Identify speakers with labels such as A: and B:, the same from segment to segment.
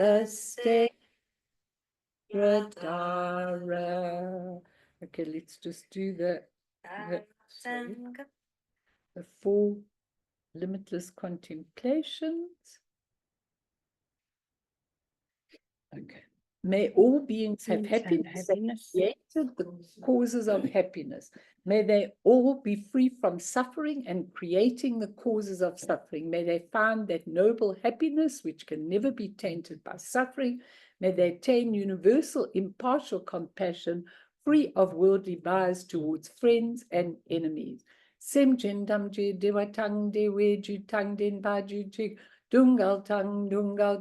A: the sacred Dara. Okay, let's just do the 4 limitless contemplations. Okay. May all beings have happiness, created the causes of happiness. May they all be free from suffering and creating the causes of suffering. May they find that noble happiness which can never be tainted by suffering. May they attain universal impartial compassion, free of worldly bias towards friends and enemies. Sem jendam je dewatang dewe jutang den baju jik dungal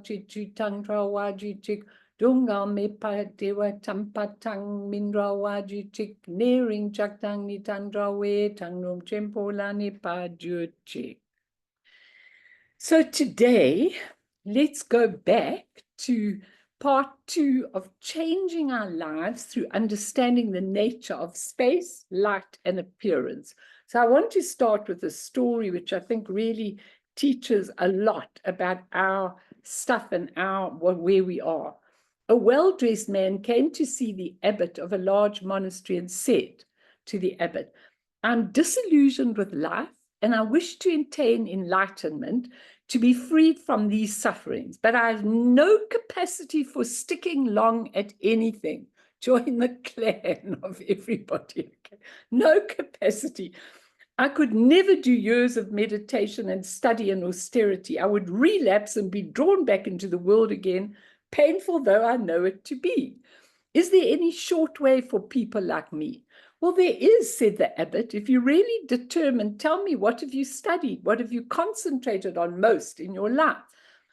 A: chichu tang trawaju chik dungal mepa dewa tampatang minrawaju chik nearing chaktang ni tandrawe tangnum chempola ni paju chik. So today, let's go back to part 2 of changing our lives through understanding the nature of space, light, and appearance. So I want to start with a story which I think really teaches a lot about our stuff and where we are. A well-dressed man came to see the abbot of a large monastery and said to the abbot, "I'm disillusioned with life and I wish to attain enlightenment, to be freed from these sufferings, but I have no capacity for sticking long at anything." Join the clan of everybody. Okay? No capacity. I could never do years of meditation and study and austerity. I would relapse and be drawn back into the world again, painful though I know it to be. Is there any short way for people like me? Well, there is, said the abbot. If you're really determined, tell me, what have you studied? What have you concentrated on most in your life?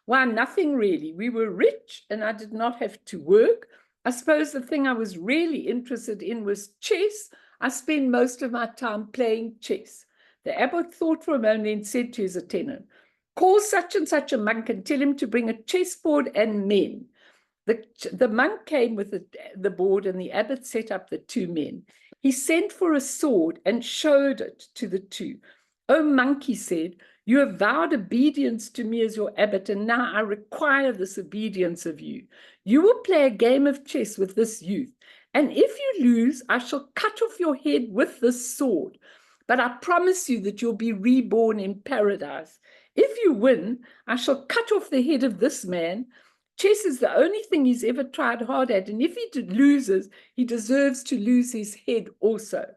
A: Why, nothing really. We were rich and I did not have to work. I suppose the thing I was really interested in was chess. I spend most of my time playing chess. The abbot thought for a moment and said to his attendant, "Call such and such a monk and tell him to bring a chessboard and men." The monk came with the board and the abbot set up the 2 men. He sent for a sword and showed it to the 2. "O monk," he said, "you have vowed obedience to me as your abbot, and now I require this obedience of you. You will play a game of chess with this youth, and if you lose, I shall cut off your head with this sword. But I promise you that you'll be reborn in paradise. If you win, I shall cut off the head of this man. Chess is the only thing he's ever tried hard at, and if he loses, he deserves to lose his head also."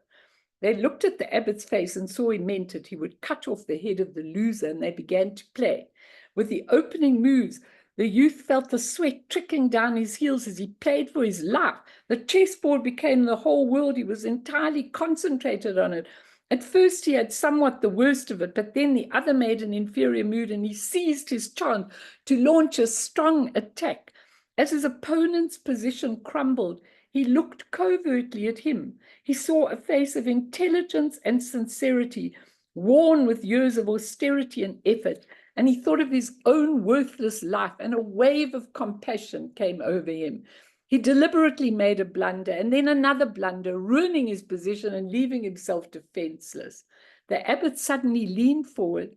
A: They looked at the abbot's face and saw he meant it. He would cut off the head of the loser, and they began to play. With the opening moves, the youth felt the sweat trickling down his heels as he played for his life. The chessboard became the whole world. He was entirely concentrated on it. At first, he had somewhat the worst of it, but then the other made an inferior mood, and he seized his chance to launch a strong attack. As his opponent's position crumbled, he looked covertly at him. He saw a face of intelligence and sincerity, worn with years of austerity and effort, and he thought of his own worthless life, and a wave of compassion came over him. He deliberately made a blunder and then another blunder, ruining his position and leaving himself defenseless. The abbot suddenly leaned forward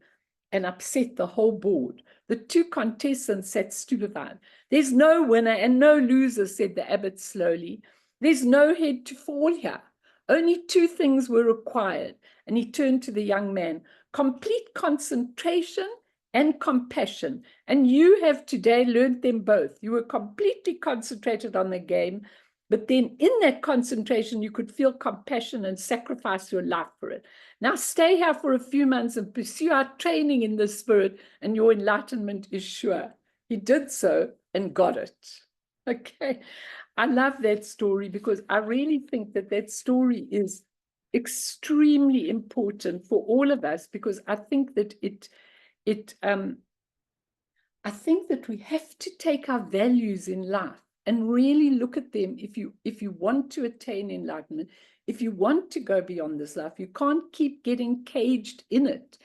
A: and upset the whole board. The 2 contestants sat stupefied. "There's no winner and no loser," said the abbot slowly. "There's no head to fall here. Only 2 things were required." And he turned to the young man: complete concentration and compassion. And you have today learned them both. You were completely concentrated on the game, but then in that concentration, you could feel compassion and sacrifice your life for it. Now stay here for a few months and pursue our training in the spirit, and your enlightenment is sure. He did so and got it. Okay. I love that story because I really think that that story is extremely important for all of us, because I think that I think that we have to take our values in life and really look at them. If you want to attain enlightenment, if you want to go beyond this life, you can't keep getting caged in it.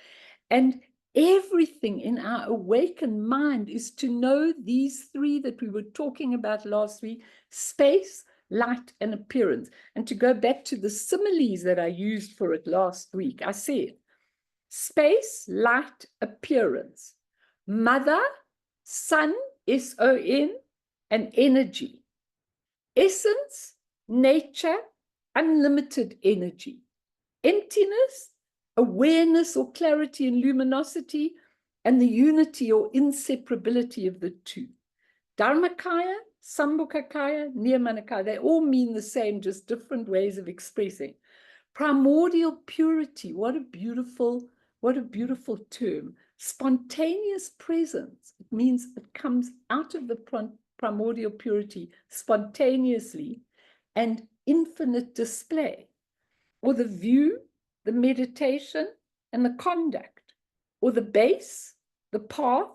A: And everything in our awakened mind is to know these 3 that we were talking about last week: space, light, and appearance. And to go back to the similes that I used for it last week, I said, space, light, appearance. Mother, son, S-O-N, and energy. Essence, nature, unlimited energy. Emptiness, awareness or clarity and luminosity, and the unity or inseparability of the two. Dharmakaya, Sambhogakaya, Nirmanakaya, they all mean the same, just different ways of expressing. Primordial purity, what a beautiful term. Spontaneous presence, it means it comes out of the primordial purity spontaneously, and infinite display, or the view, the meditation, and the conduct, or the base, the path,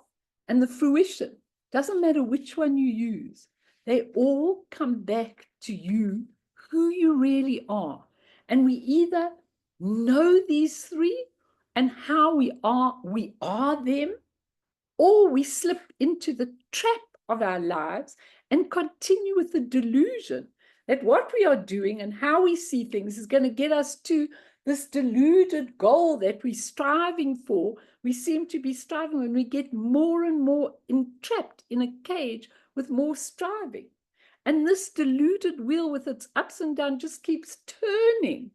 A: and the fruition. Doesn't matter which one you use. They all come back to you, who you really are. And we either know these three and how we are them, or we slip into the trap of our lives and continue with the delusion that what we are doing and how we see things is going to get us to this deluded goal that we're striving for. We seem to be striving when we get more and more entrapped in a cage with more striving. And this deluded wheel with its ups and downs just keeps turning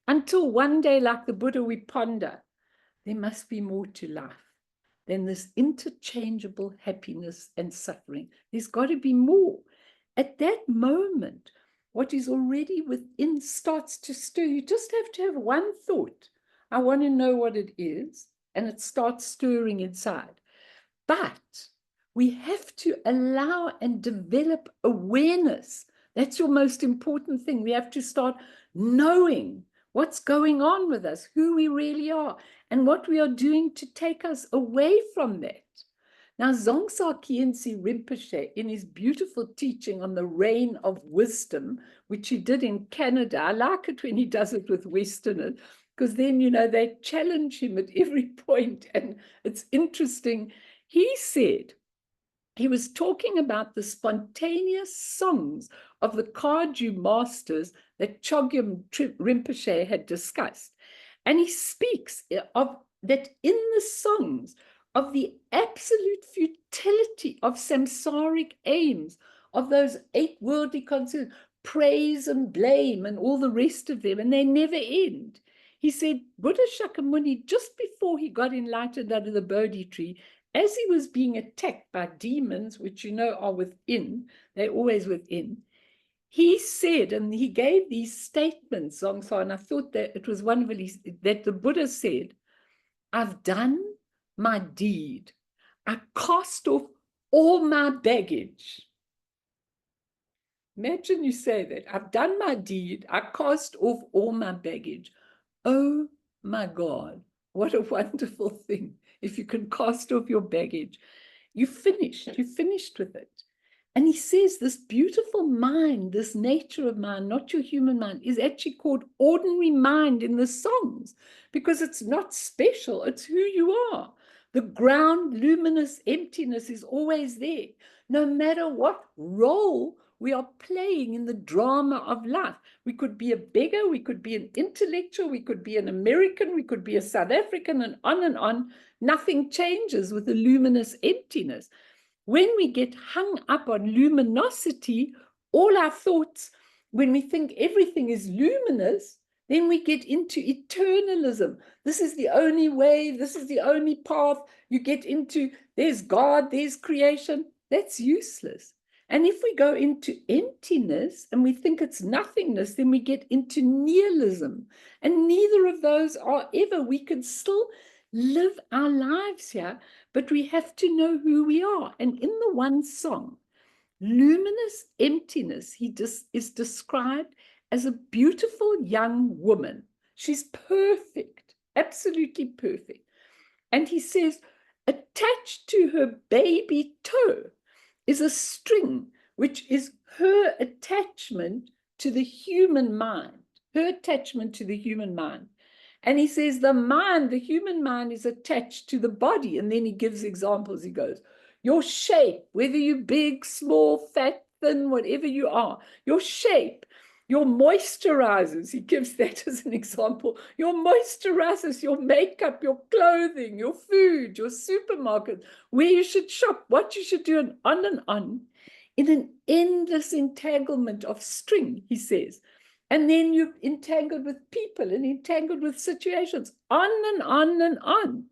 A: until one day, like the Buddha, we ponder, there must be more to life than this interchangeable happiness and suffering. There's got to be more. At that moment, what is already within starts to stir. You just have to have one thought. I want to know what it is, and it starts stirring inside. But we have to allow and develop awareness. That's your most important thing. We have to start knowing what's going on with us, who we really are, and what we are doing to take us away from that. Now, Dzongsa Khyentse Rinpoche, in his beautiful teaching on the reign of wisdom, which he did in Canada, I like it when he does it with Westerners, because then, you know, they challenge him at every point, and it's interesting. He said, he was talking about the spontaneous songs of the Kagyu masters that Chogyam Rinpoche had discussed. And he speaks of that in the songs of the absolute futility of samsaric aims, of those 8 worldly concerns, praise and blame and all the rest of them, and they never end. He said, Buddha Shakyamuni, just before he got enlightened under the Bodhi tree, as he was being attacked by demons, which you know are within, they're always within, he said, and he gave these statements, Dzongsa, and I thought that it was one of these, that the Buddha said, I've done my deed. I cast off all my baggage. Imagine you say that. I've done my deed. I cast off all my baggage. Oh my God, what a wonderful thing. If you can cast off your baggage, you're finished with it. And he says this beautiful mind, this nature of mind, not your human mind, is actually called ordinary mind in the songs, because it's not special, it's who you are. The ground, luminous emptiness is always there, no matter what role we are playing in the drama of life. We could be a beggar, we could be an intellectual, we could be an American, we could be a South African, and on and on. Nothing changes with the luminous emptiness. When we get hung up on luminosity, all our thoughts, when we think everything is luminous, then we get into eternalism. This is the only way, this is the only path. You get into, there's God, there's creation. That's useless. And if we go into emptiness and we think it's nothingness, then we get into nihilism. And neither of those are ever. We can still live our lives here, but we have to know who we are. And in the one song, luminous emptiness, is described as a beautiful young woman. She's perfect, absolutely perfect. And he says, attached to her baby toe is a string, which is her attachment to the human mind, her attachment to the human mind. And he says the mind, the human mind, is attached to the body. And then he gives examples. He goes, your shape, whether you're big, small, fat, thin, whatever you are, your shape your moisturizers, he gives that as an example, your moisturizers, your makeup, your clothing, your food, your supermarket, where you should shop, what you should do, and on, in an endless entanglement of string, he says. And then you're entangled with people and entangled with situations, on and on and on.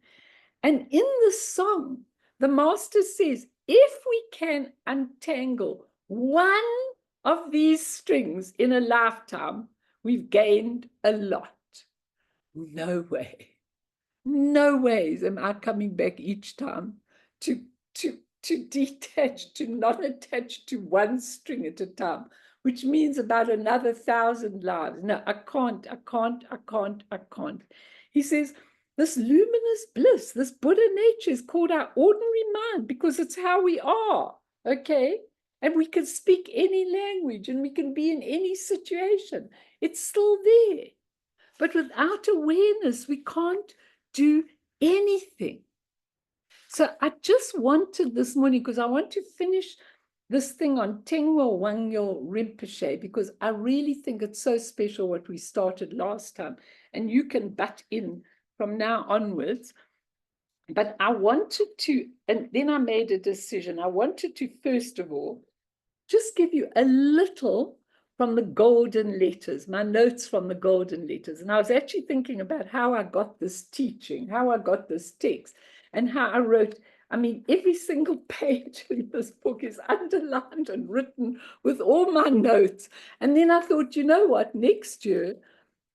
A: And in the song, the master says, if we can untangle one of these strings in a lifetime, we've gained a lot. No way. No ways am I coming back each time to detach, to not attach to one string at a time, which means about another 1,000 lives. No, I can't. He says, this luminous bliss, this Buddha nature is called our ordinary mind because it's how we are, okay? And we can speak any language and we can be in any situation. It's still there. But without awareness, we can't do anything. So I just wanted this morning, because I want to finish this thing on Tengwa Wangyo Rinpoche, because I really think it's so special what we started last time. And you can butt in from now onwards. But I wanted to, and then I made a decision. I wanted to, first of all, just give you a little from the golden letters, my notes from the golden letters. And I was actually thinking about how I got this teaching, how I got this text, and how I wrote. I mean, every single page in this book is underlined and written with all my notes. And then I thought, you know what, next year,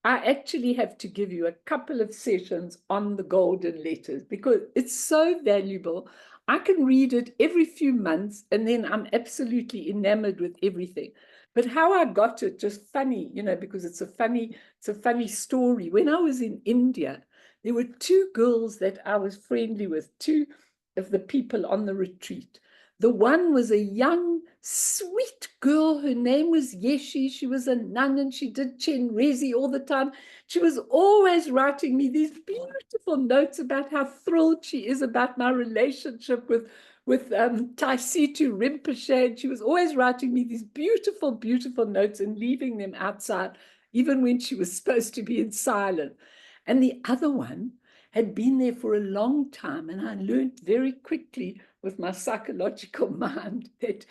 A: I actually have to give you a couple of sessions on the golden letters because it's so valuable. I can read it every few months and then I'm absolutely enamored with everything. But how I got it, just funny, you know, because it's a funny story. When I was in India, there were two girls that I was friendly with, two of the people on the retreat. The one was a young, sweet girl. Her name was Yeshi. She was a nun and she did Chenrezi all the time. She was always writing me these beautiful notes about how thrilled she is about my relationship with Taisitu Rinpoche. And she was always writing me these beautiful, beautiful notes and leaving them outside, even when she was supposed to be in silence. And the other one had been there for a long time. And I learned very quickly with my psychological mind that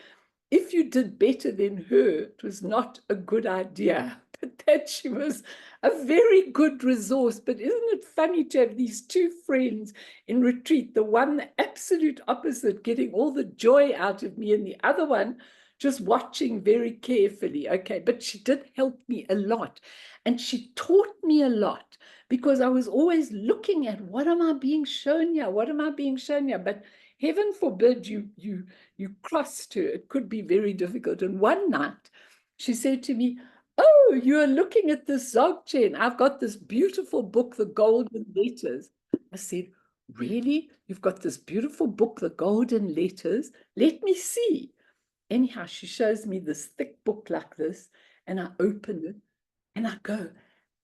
A: if you did better than her, it was not a good idea, but that she was a very good resource. But isn't it funny to have these two friends in retreat, the one the absolute opposite, getting all the joy out of me, and the other one just watching very carefully. Okay, but she did help me a lot. And she taught me a lot because I was always looking at what am I being shown here? What am I being shown here? But heaven forbid you crossed her. It could be very difficult. And one night she said to me, oh, you're looking at this Dzogchen. I've got this beautiful book, The Golden Letters. I said, really? You've got this beautiful book, The Golden Letters? Let me see. Anyhow, she shows me this thick book like this, and I open it, and I go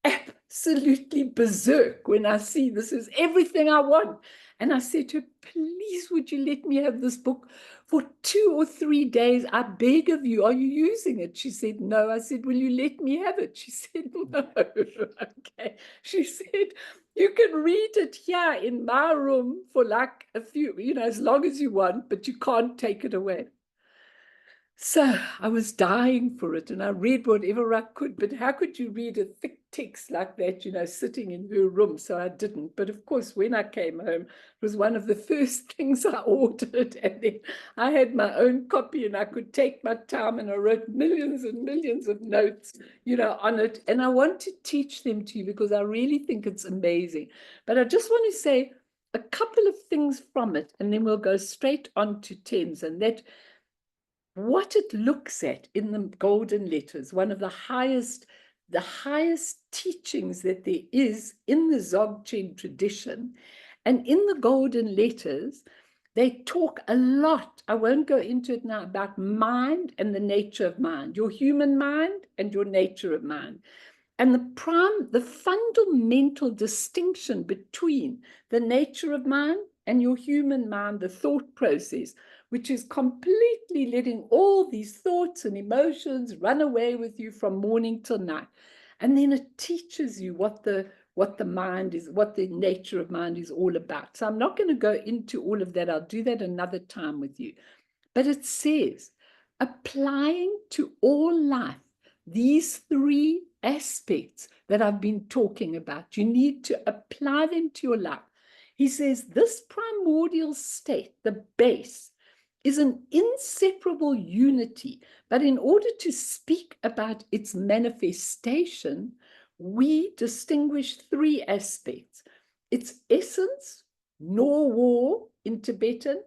A: absolutely berserk when I see this is everything I want. And I said to her, please, would you let me have this book for 2 or 3 days? I beg of you. Are you using it? She said, no. I said, will you let me have it? She said, no. Okay. She said, you can read it here in my room for like a few, you know, as long as you want, but you can't take it away. So I was dying for it, and I read whatever I could, but how could you read a thick text like that, you know, sitting in her room? So I didn't. But of course, when I came home, it was one of the first things I ordered, and then I had my own copy, and I could take my time, and I wrote millions and millions of notes, you know, on it. And I want to teach them to you because I really think it's amazing. But I just want to say a couple of things from it, and then we'll go straight on to TENS, and that what it looks at in the golden letters, one of the highest teachings that there is in the Dzogchen tradition. And in the golden letters, they talk a lot, I won't go into it now, about mind and the nature of mind, your human mind and your nature of mind. And the fundamental distinction between the nature of mind and your human mind, the thought process, which is completely letting all these thoughts and emotions run away with you from morning till night. And then it teaches you what the mind is, what the nature of mind is all about. So I'm not going to go into all of that. I'll do that another time with you. But it says, applying to all life these three aspects that I've been talking about, you need to apply them to your life. He says this primordial state, the base, is an inseparable unity, but in order to speak about its manifestation, we distinguish three aspects: its essence, no war in Tibetan,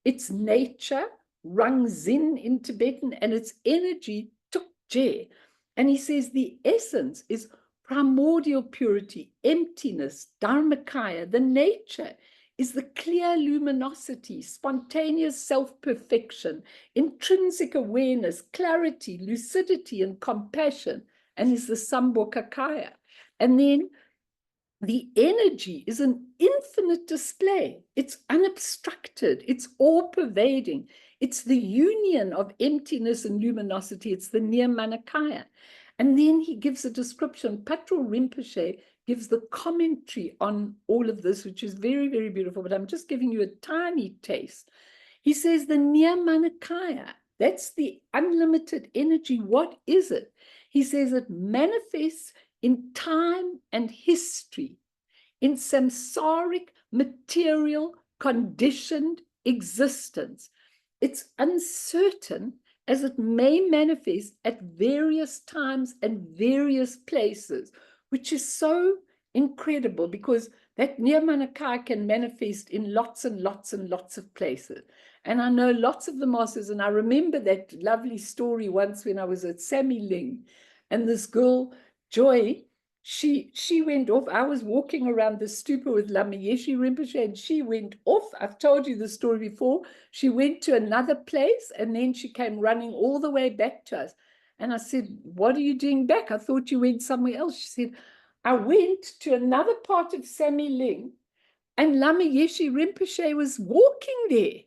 A: its nature, Rangzin in Tibetan, and its energy, Tukje. And he says the essence is primordial purity, emptiness, Dharmakaya. The nature is the clear luminosity, spontaneous self-perfection, intrinsic awareness, clarity, lucidity, and compassion, and is the Sambhogakaya. And then the energy is an infinite display. It's unobstructed. It's all-pervading. It's the union of emptiness and luminosity. It's the Nirmanakaya. And then he gives a description. Patrul Rinpoche gives the commentary on all of this, which is very, very beautiful, but I'm just giving you a tiny taste. He says the Nirmanakaya, that's the unlimited energy. What is it? He says it manifests in time and history, in samsaric, material, conditioned existence. It's uncertain as it may manifest at various times and various places, which is so incredible because that Nirmanakaya can manifest in lots and lots and lots of places. And I know lots of the masters, and I remember that lovely story once when I was at Sammy Ling, and this girl, Joy, she went off. I was walking around the stupa with Lama Yeshe Rinpoche, and she went off. I've told you the story before. She went to another place, and then she came running all the way back to us. And I said, what are you doing back? I thought you went somewhere else. She said, I went to another part of Sammy Ling, and Lama Yeshe Rinpoche was walking there.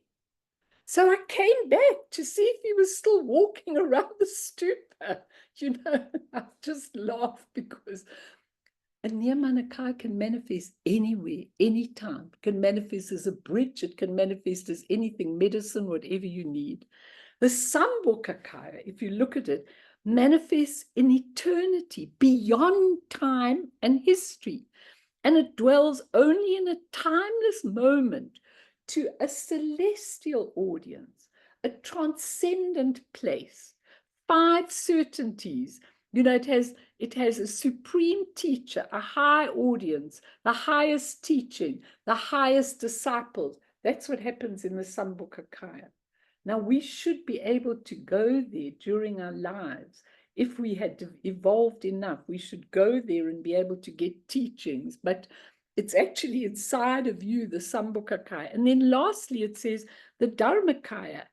A: So I came back to see if he was still walking around the stupa. You know, I just laughed because a Nirmanakaya can manifest anywhere, anytime. It can manifest as a bridge. It can manifest as anything, medicine, whatever you need. The Sambhogakaya, if you look at it, manifests in eternity, beyond time and history. And it dwells only in a timeless moment to a celestial audience, a transcendent place, 5 certainties. You know, it has a supreme teacher, a high audience, the highest teaching, the highest disciples. That's what happens in the Sambhogakaya. Now, we should be able to go there during our lives. If we had evolved enough, we should go there and be able to get teachings. But it's actually inside of you, the Sambhogakaya. And then lastly, it says the Dharmakaya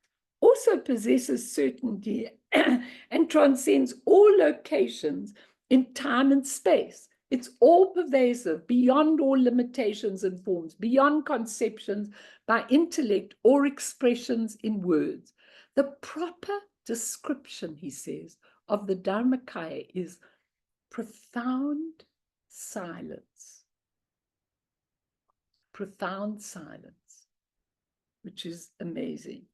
A: also possesses certainty and transcends all locations in time and space. It's all pervasive, beyond all limitations and forms, beyond conceptions by intellect or expressions in words. The proper description, he says, of the Dharmakaya is profound silence. Profound silence, which is amazing.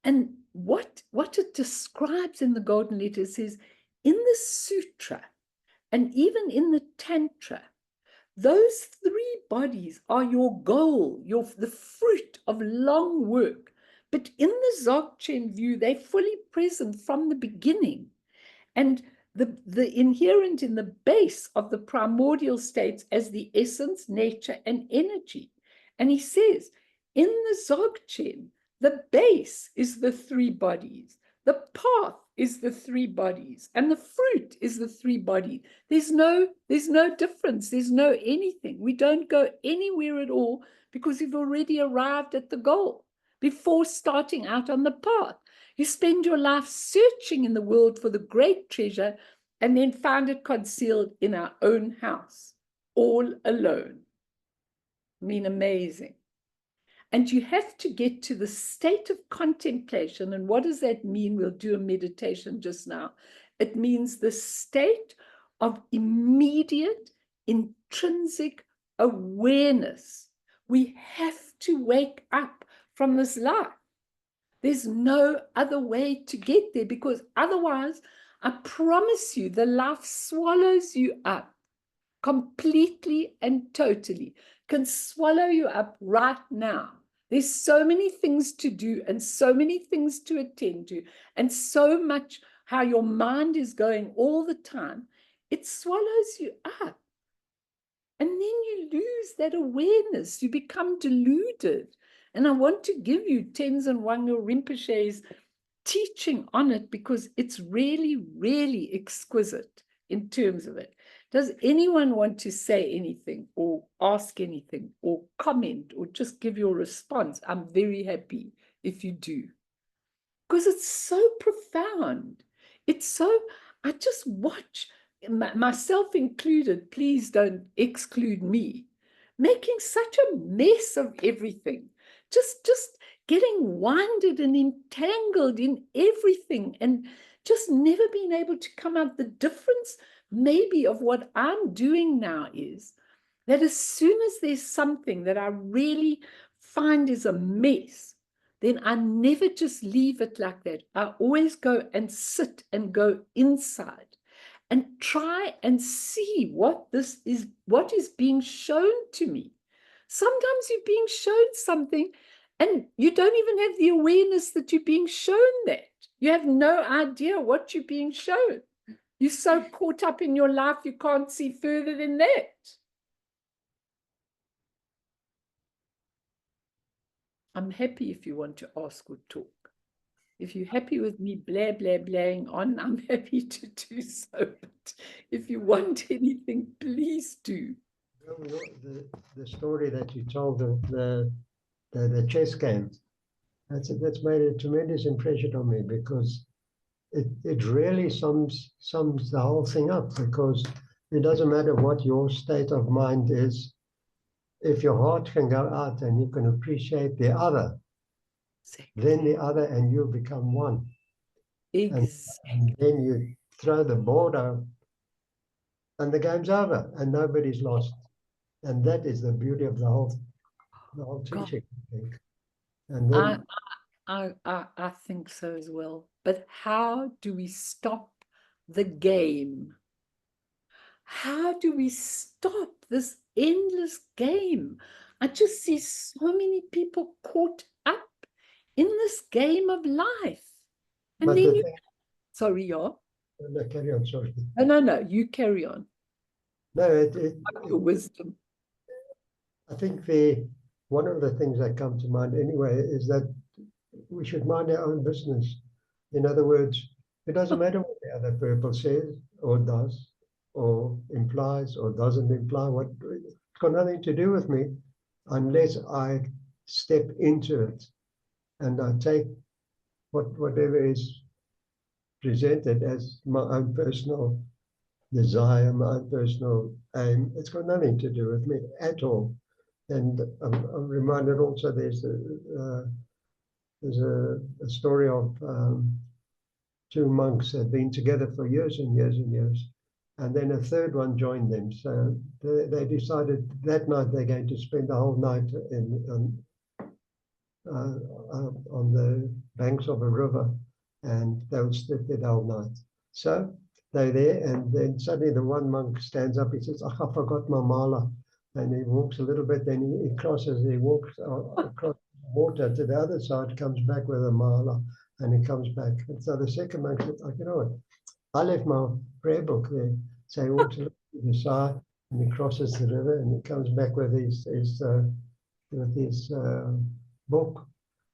A: And what it describes in the Golden Letters is, in the Sutra and even in the Tantra, those 3 bodies are your goal, the fruit of long work. But in the Dzogchen view, they're fully present from the beginning. And the inherent in the base of the primordial states as the essence, nature, and energy. And he says, in the Dzogchen, the base is the 3 bodies. The path is the 3 bodies, and the fruit is the 3 bodies. There's no difference. There's no anything. We don't go anywhere at all because we've already arrived at the goal before starting out on the path. You spend your life searching in the world for the great treasure and then find it concealed in our own house, all alone. I mean, amazing. And you have to get to the state of contemplation. And what does that mean? We'll do a meditation just now. It means the state of immediate, intrinsic awareness. We have to wake up from this life. There's no other way to get there, because otherwise, I promise you, the life swallows you up completely and totally, can swallow you up right now. There's so many things to do and so many things to attend to, and so much how your mind is going all the time. It swallows you up. And then you lose that awareness. You become deluded. And I want to give you Tenzin Wangyal Rinpoche's teaching on it, because it's really, really exquisite in terms of it. Does anyone want to say anything or ask anything or comment or just give your response? I'm very happy if you do, because it's so profound. It's so, I just watch, myself included, please don't exclude me, making such a mess of everything, just getting winded and entangled in everything, and just never being able to come out. The difference maybe of what I'm doing now is that as soon as there's something that I really find is a mess, then I never just leave it like that. I always go and sit and go inside and try and see what this is, what is being shown to me. Sometimes you're being shown something and you don't even have the awareness that you're being shown that. You have no idea what you're being shown. You're so caught up in your life, you can't see further than that. I'm happy if you want to ask or talk. If you're happy with me blah, blah, blahing on, I'm happy to do so. But if you want anything, please do.
B: The story that you told of the chess game, that's made a tremendous impression on me, because it really sums the whole thing up, because it doesn't matter what your state of mind is. If your heart can go out and you can appreciate the other, then the other and you become one.
A: Exactly.
B: And then you throw the board out and the game's over and nobody's lost. And that is the beauty of the whole teaching, I think. And then
A: I think so as well. But how do we stop the game? How do we stop this endless game? I just see so many people caught up in this game of life. And
B: but
A: then
B: the
A: you,
B: thing,
A: sorry, yeah.
B: no, carry on, sorry.
A: No, you carry on.
B: No,
A: Your wisdom.
B: I think one of the things that come to mind anyway is that we should mind our own business. In other words, it doesn't matter what the other person says or does or implies or doesn't imply. It's got nothing to do with me unless I step into it and I take whatever is presented as my own personal desire, my own personal aim. It's got nothing to do with me at all. And I'm reminded also there's a story of two monks had been together for years and years and years. And then a third one joined them. So they decided that night they're going to spend the whole night on the banks of a river, and they would sleep there the whole night. So they're there, and then suddenly the one monk stands up. He says, "I forgot my mala." And he walks a little bit, then he walks across water to the other side, comes back with a mala, and he comes back. And so the second monk said, "Oh, you know what? I left my prayer book there." So he walks a little to the side, and he crosses the river, and he comes back with his book.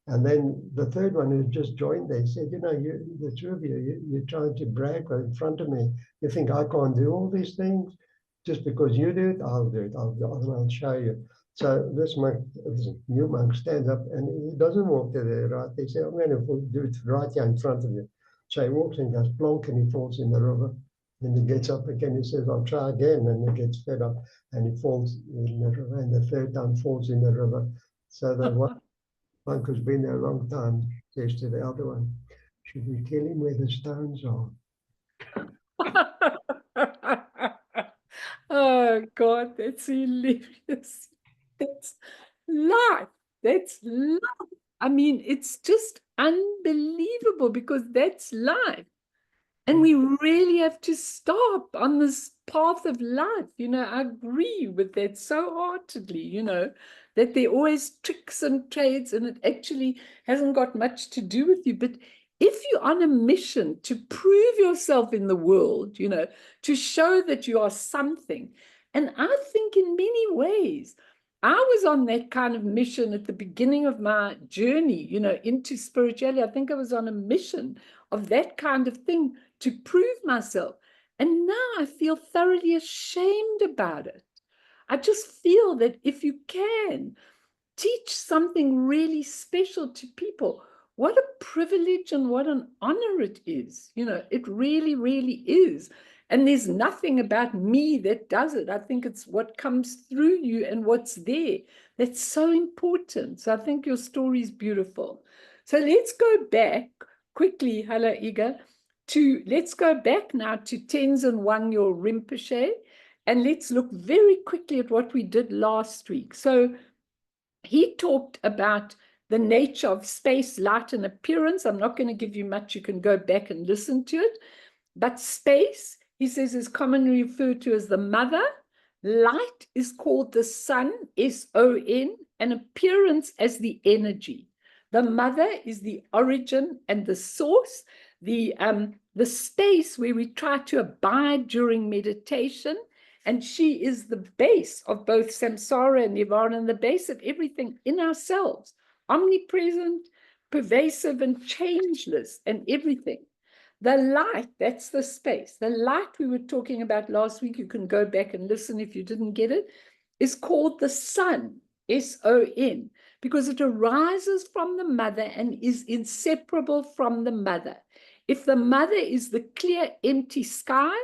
B: And then the third one who just joined there said, "You know, the two of you're trying to brag in front of me. You think I can't do all these things? Just because you do it, I'll do it. I'll show you." So this new monk stands up and he doesn't walk to the right. He says, "I'm going to do it right here in front of you." So he walks and goes plonk and he falls in the river. Then he gets up again. He says, "I'll try again." And he gets fed up and he falls in the river. And the third time falls in the river. So the one My uncle's been there a long time, says to the other one, should we tell him where the stones are?
A: Oh God, that's hilarious. That's life. That's life. I mean, it's just unbelievable because that's life. And we really have to stop on this path of life. I agree with that so heartedly, that there are always tricks and trades, and it actually hasn't got much to do with you. But if you're on a mission to prove yourself in the world, to show that you are something, and I think in many ways, I was on that kind of mission at the beginning of my journey, into spirituality. I think I was on a mission of that kind of thing to prove myself. And now I feel thoroughly ashamed about it. I just feel that if you can teach something really special to people, what a privilege and what an honor it is. It really, really is. And there's nothing about me that does it. I think it's what comes through you and what's there that's so important. So I think your story is beautiful. So let's go back quickly, Hala Iga, let's go back now to Tenzin Wangyal Rinpoche, and let's look very quickly at what we did last week. So he talked about the nature of space, light, and appearance. I'm not going to give you much. You can go back and listen to it. But space, he says, is commonly referred to as the mother. Light is called the sun, S-O-N, and appearance as the energy. The mother is the origin and the source, the space where we try to abide during meditation. And she is the base of both samsara and nirvana, and the base of everything in ourselves, omnipresent, pervasive, and changeless, and everything. The light, that's the space. The light we were talking about last week, you can go back and listen if you didn't get it, is called the sun, S-O-N, because it arises from the mother and is inseparable from the mother. If the mother is the clear, empty sky,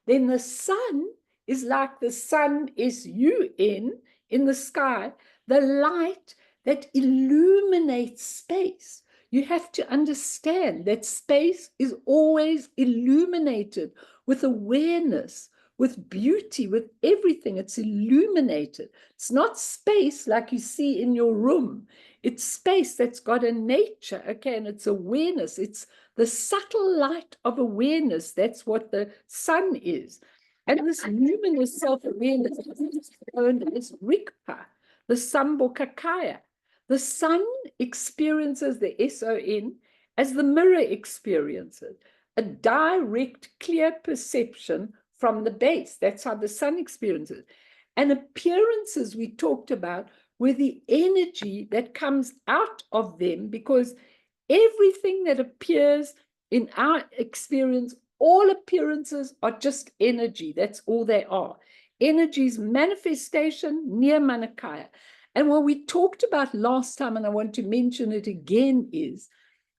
A: then the sun is like the sun, S-U-N, in the sky, the light that illuminates space. You have to understand that space is always illuminated with awareness, with beauty, with everything. It's illuminated. It's not space like you see in your room. It's space that's got a nature, okay, and it's awareness. It's the subtle light of awareness. That's what the sun is. And this luminous self-awareness is known as Rigpa, the Sambhogakaya. The sun experiences the S-O-N as the mirror experiences, a direct, clear perception from the base. That's how the sun experiences. And appearances we talked about were the energy that comes out of them, because everything that appears in our experience, all appearances are just energy. That's all they are. Energy's manifestation, nirmanakaya. And what we talked about last time, and I want to mention it again, is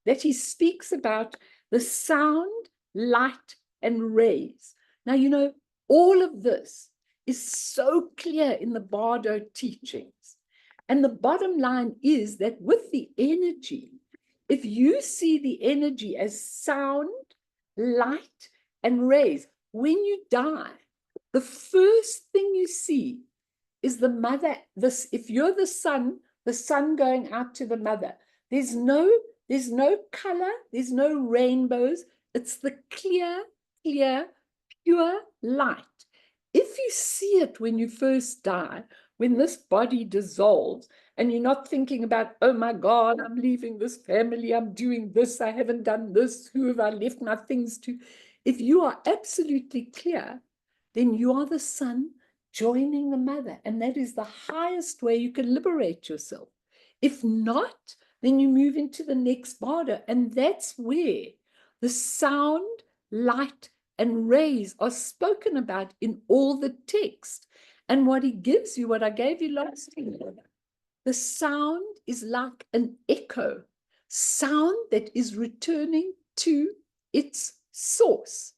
A: that he speaks about the sound, light, and rays. Now, all of this is so clear in the Bardo teachings. And the bottom line is that with the energy, if you see the energy as sound, light, and rays, when you die, the first thing you see is the mother. If you're the sun going out to the mother. There's no color, there's no rainbows. It's the clear, pure light. If you see it when you first die, when this body dissolves, and you're not thinking about, oh my God, I'm leaving this family, I'm doing this, I haven't done this, who have I left my things to? If you are absolutely clear, then you are the sun joining the mother, and that is the highest way you can liberate yourself. If not, then you move into the next bardo, and that's where the sound, light, and rays are spoken about in all the text. And what he gives you, what I gave you last time, the sound is like an echo, sound that is returning to its source.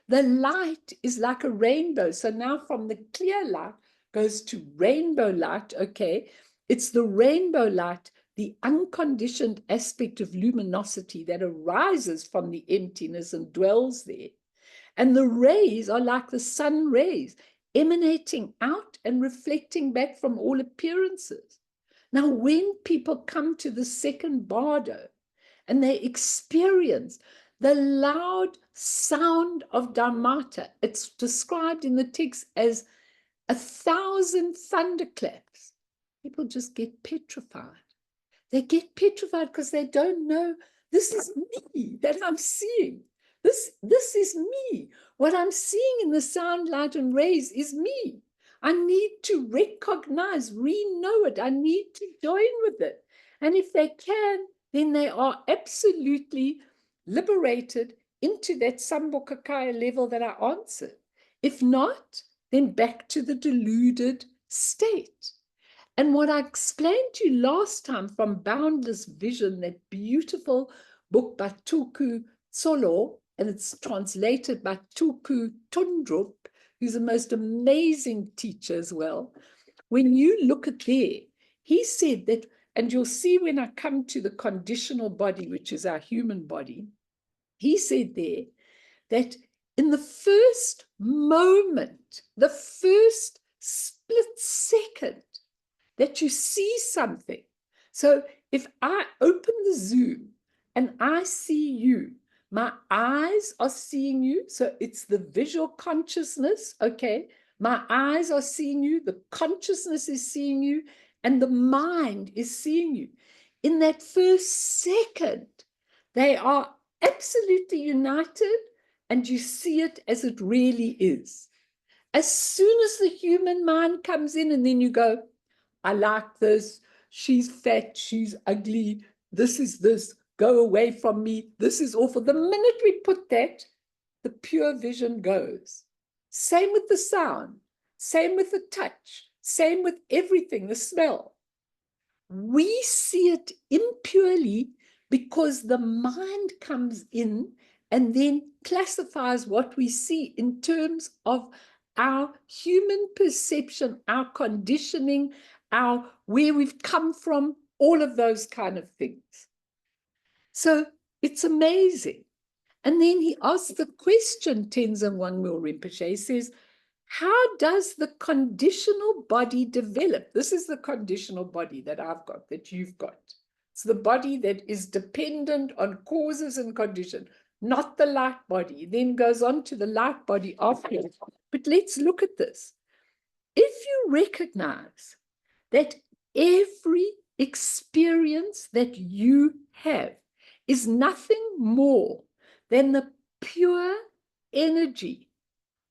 A: The light is like a rainbow. So now from the clear light goes to rainbow light, okay? It's the rainbow light the unconditioned aspect of luminosity that arises from the emptiness and dwells there. And the rays are like the sun rays, emanating out and reflecting back from all appearances. Now, when people come to the second bardo and they experience the loud sound of Dharmata, it's described in the text as 1,000 thunderclaps. People just get petrified. They get petrified because they don't know, this is me that I'm seeing. This is me. What I'm seeing in the sound, light, and rays is me. I need to recognize, re-know it. I need to join with it. And if they can, then they are absolutely liberated into that Sambhogakaya level that I answered. If not, then back to the deluded state. And what I explained to you last time from Boundless Vision, that beautiful book by Tuku Solo, and it's translated by Tuku Tundrup, who's the most amazing teacher as well. When you look at there, he said that, and you'll see when I come to the conditional body, which is our human body, he said there that in the first moment, the first split second that you see something. So if I open the Zoom and I see you, my eyes are seeing you. So it's the visual consciousness, okay? My eyes are seeing you, the consciousness is seeing you, and the mind is seeing you. In that first second, they are absolutely united, and you see it as it really is. As soon as the human mind comes in, and then you go, I like this, she's fat, she's ugly, this is this, go away from me, this is awful. The minute we put that, the pure vision goes. Same with the sound, same with the touch, same with everything, the smell. We see it impurely because the mind comes in and then classifies what we see in terms of our human perception, our conditioning, our where we've come from, all of those kind of things. So it's amazing. And then he asks the question, Tenzin Wangyal Rinpoche, he says, how does the conditional body develop? This is the conditional body that I've got, that you've got. It's the body that is dependent on causes and condition, not the light body. Then goes on to the light body afterwards. But let's look at this. If you recognize that every experience that you have is nothing more than the pure energy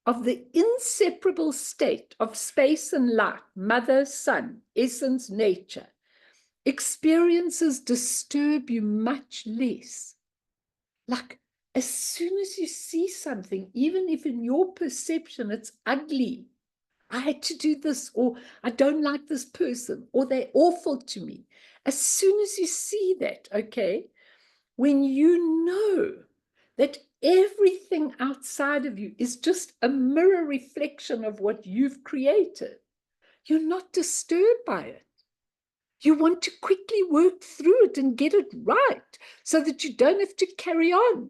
A: of the inseparable state of space and light, mother, sun, essence, nature, experiences disturb you much less. Like as soon as you see something, even if in your perception it's ugly, I had to do this, or I don't like this person, or they're awful to me. As soon as you see that, okay, when you know that everything outside of you is just a mirror reflection of what you've created, you're not disturbed by it. You want to quickly work through it and get it right so that you don't have to carry on.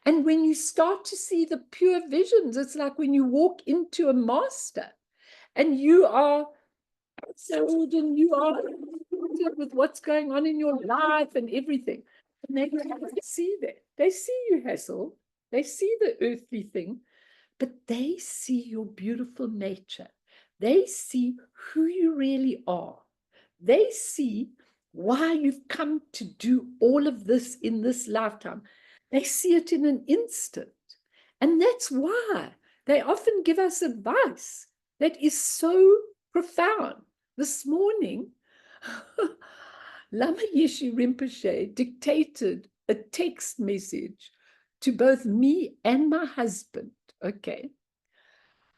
A: And when you start to see the pure visions, it's like when you walk into a master and you are so and you are with what's going on in your life and everything. And they see that. They see you hassle. They see the earthly thing, but they see your beautiful nature. They see who you really are. They see why you've come to do all of this in this lifetime. They see it in an instant. And that's why they often give us advice that is so profound. This morning, Lama Yeshe Rinpoche dictated a text message to both me and my husband, okay?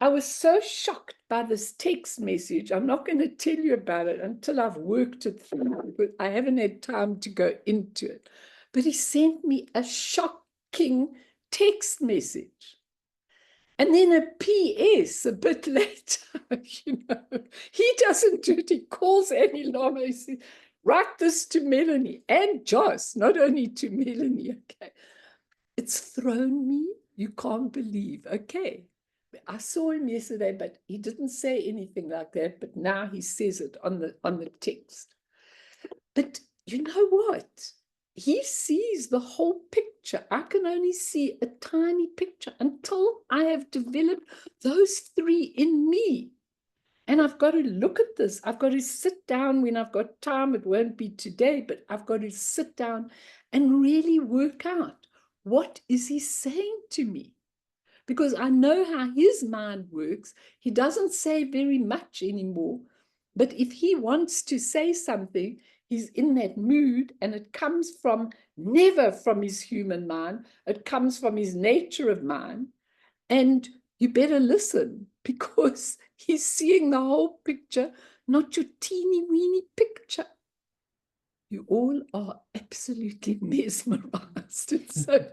A: I was so shocked by this text message. I'm not going to tell you about it until I've worked it through, but I haven't had time to go into it. But he sent me a shocking text message. And then a PS a bit later, you know, he doesn't do it. He calls Annie Lama. He says, write this to Melanie and Joss, not only to Melanie, okay? It's thrown me, you can't believe, okay? I saw him yesterday, but he didn't say anything like that, but now he says it on the text. But you know what? He sees the whole picture. I can only see a tiny picture until I have developed those three in me. And I've got to look at this. I've got to sit down when I've got time. It won't be today, but I've got to sit down and really work out, what is he saying to me? Because I know how his mind works. He doesn't say very much anymore. But if he wants to say something, he's in that mood, and it comes from never from his human mind. It comes from his nature of mind. And you better listen, because he's seeing the whole picture, not your teeny weeny picture. You all are absolutely mesmerized. It's so,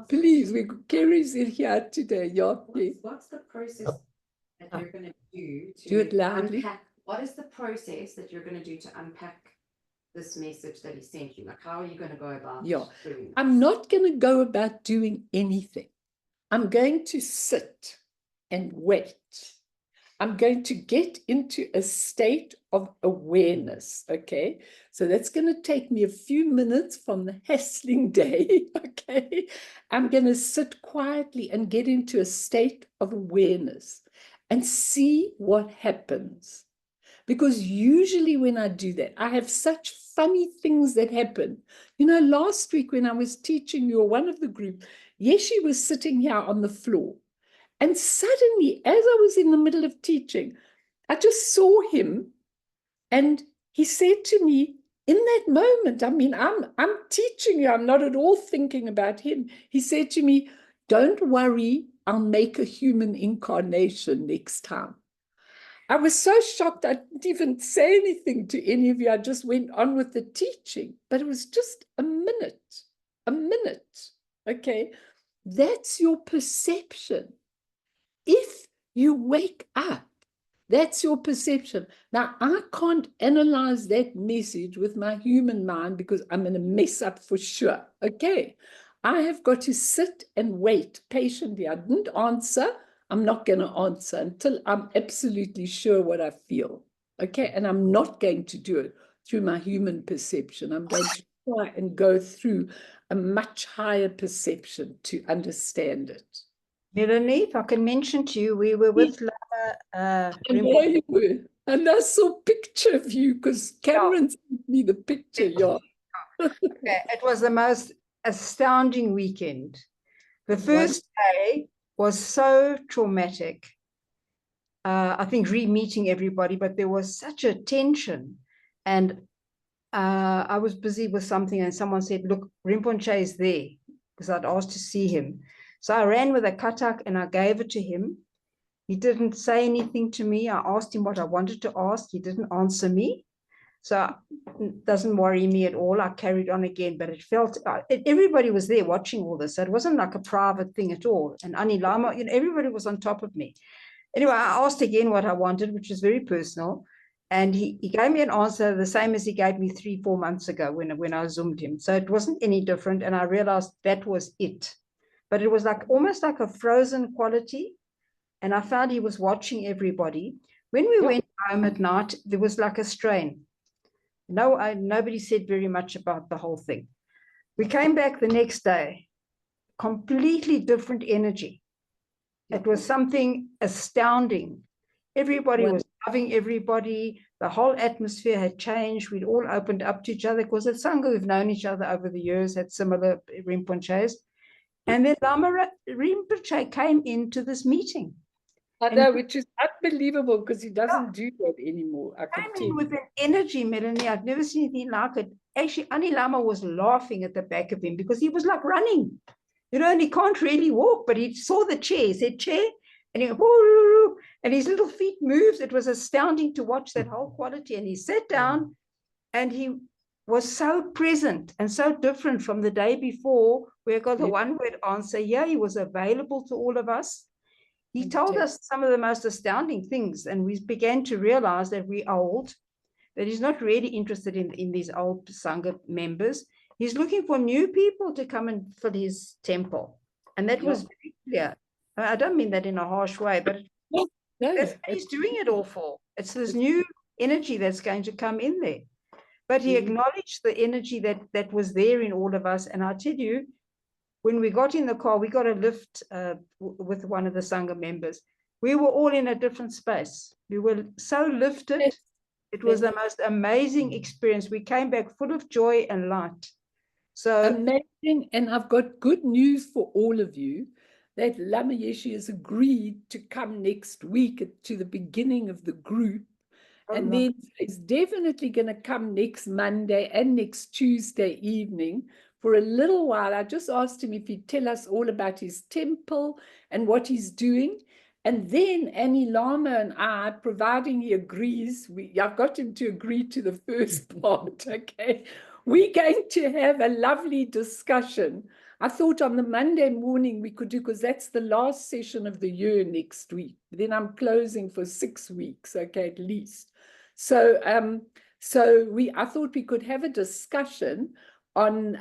A: please, Kerry's in here today. Yeah.
C: What's the process that you're going to
A: Do it loudly.
C: unpack? What is the process that you're going to do to unpack this message that he sent you? Like, how are you going to go about doing this?
A: I'm not going to go about doing anything. I'm going to sit and wait. I'm going to get into a state of awareness, okay? So that's going to take me a few minutes from the hassling day, okay? I'm going to sit quietly and get into a state of awareness and see what happens. Because usually when I do that, I have such funny things that happen. You know, last week when I was teaching you, or one of the group, Yeshi was sitting here on the floor. And suddenly, as I was in the middle of teaching, I just saw him, and he said to me, in that moment, I mean, I'm teaching you, I'm not at all thinking about him. He said to me, don't worry, I'll make a human incarnation next time. I was so shocked, I didn't even say anything to any of you. I just went on with the teaching, but it was just a minute, okay? That's your perception. If you wake up, that's your perception. Now, I can't analyze that message with my human mind, because I'm going to mess up for sure, okay? I have got to sit and wait patiently. I didn't answer. I'm not going to answer until I'm absolutely sure what I feel, okay? And I'm not going to do it through my human perception. I'm going to try and go through a much higher perception to understand it.
D: Melanie, if I can mention to you, we were with Lama.
A: I know you were. And I saw a picture of you, because Cameron sent me the picture, yeah.
D: Okay, it was the most astounding weekend. The first day was so traumatic. I think re-meeting everybody, but there was such a tension. And I was busy with something, and someone said, look, Rinpoche is there, because I'd asked to see him. So I ran with a katak and I gave it to him. He didn't say anything to me. I asked him what I wanted to ask. He didn't answer me. So it doesn't worry me at all. I carried on again, but it felt, everybody was there watching all this. So it wasn't like a private thing at all. And Ani Lama, you know, everybody was on top of me. Anyway, I asked again what I wanted, which was very personal. And he gave me an answer the same as he gave me 3-4 months ago when I Zoomed him. So it wasn't any different. And I realized that was it. But it was like almost like a frozen quality. And I found he was watching everybody. When we went home at night, there was like a strain. Nobody said very much about the whole thing. We came back the next day, completely different energy. It was something astounding. Everybody was loving everybody. The whole atmosphere had changed. We'd all opened up to each other, because at Sangha, we've known each other over the years, had similar Rinpoches. And then Lama Rinpoche came into this meeting.
A: I know, which is unbelievable, because he doesn't do that anymore. I can
D: Came
A: tell
D: in with an energy, Melanie. I've never seen anything like it. Actually, Ani Lama was laughing at the back of him, because he was like running. You know, and he can't really walk, but he saw the chair. He said, chair. And he went, and his little feet moved. It was astounding to watch that whole quality. And he sat down, and he was so present and so different from the day before, where I got the one-word answer. Yeah, he was available to all of us. He told us some of the most astounding things, and we began to realize that we're old, that he's not really interested in these old Sangha members. He's looking for new people to come and fill his temple. And that was very clear. I don't mean that in a harsh way, but
A: No,
D: that's what he's doing it all for. It's this new energy that's going to come in there. But he acknowledged the energy that was there in all of us. And I tell you, when we got in the car, we got a lift with one of the Sangha members. We were all in a different space. We were so lifted.
A: Yes.
D: It was the most amazing experience. We came back full of joy and light. So
A: amazing. And I've got good news for all of you that Lama Yeshe has agreed to come next week to the beginning of the group. And then he's definitely going to come next Monday and next Tuesday evening for a little while. I just asked him if he'd tell us all about his temple and what he's doing. And then Annie Lama and I, providing he agrees, I've got him to agree to the first part, okay? We're going to have a lovely discussion. I thought on the Monday morning we could do, because that's the last session of the year next week. Then I'm closing for 6 weeks, okay, at least. So, I thought we could have a discussion on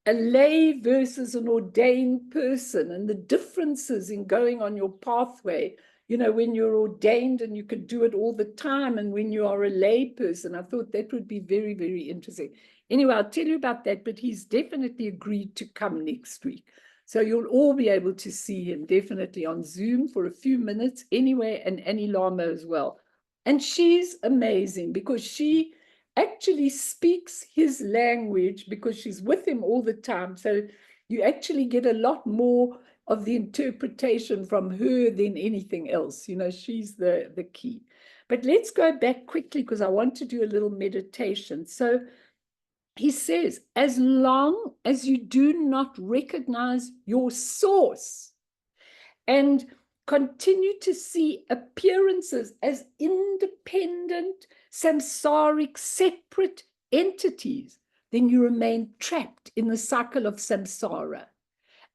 A: a lay versus an ordained person and the differences in going on your pathway. You know, when you're ordained and you can do it all the time, and when you are a lay person, I thought that would be very, very interesting. Anyway, I'll tell you about that, but he's definitely agreed to come next week. So you'll all be able to see him definitely on Zoom for a few minutes anyway, and Annie Lama as well. And she's amazing because she actually speaks his language because she's with him all the time. So you actually get a lot more of the interpretation from her than anything else. You know, she's the key. But let's go back quickly because I want to do a little meditation. So he says, as long as you do not recognize your source and continue to see appearances as independent, samsaric, separate entities, then you remain trapped in the cycle of samsara.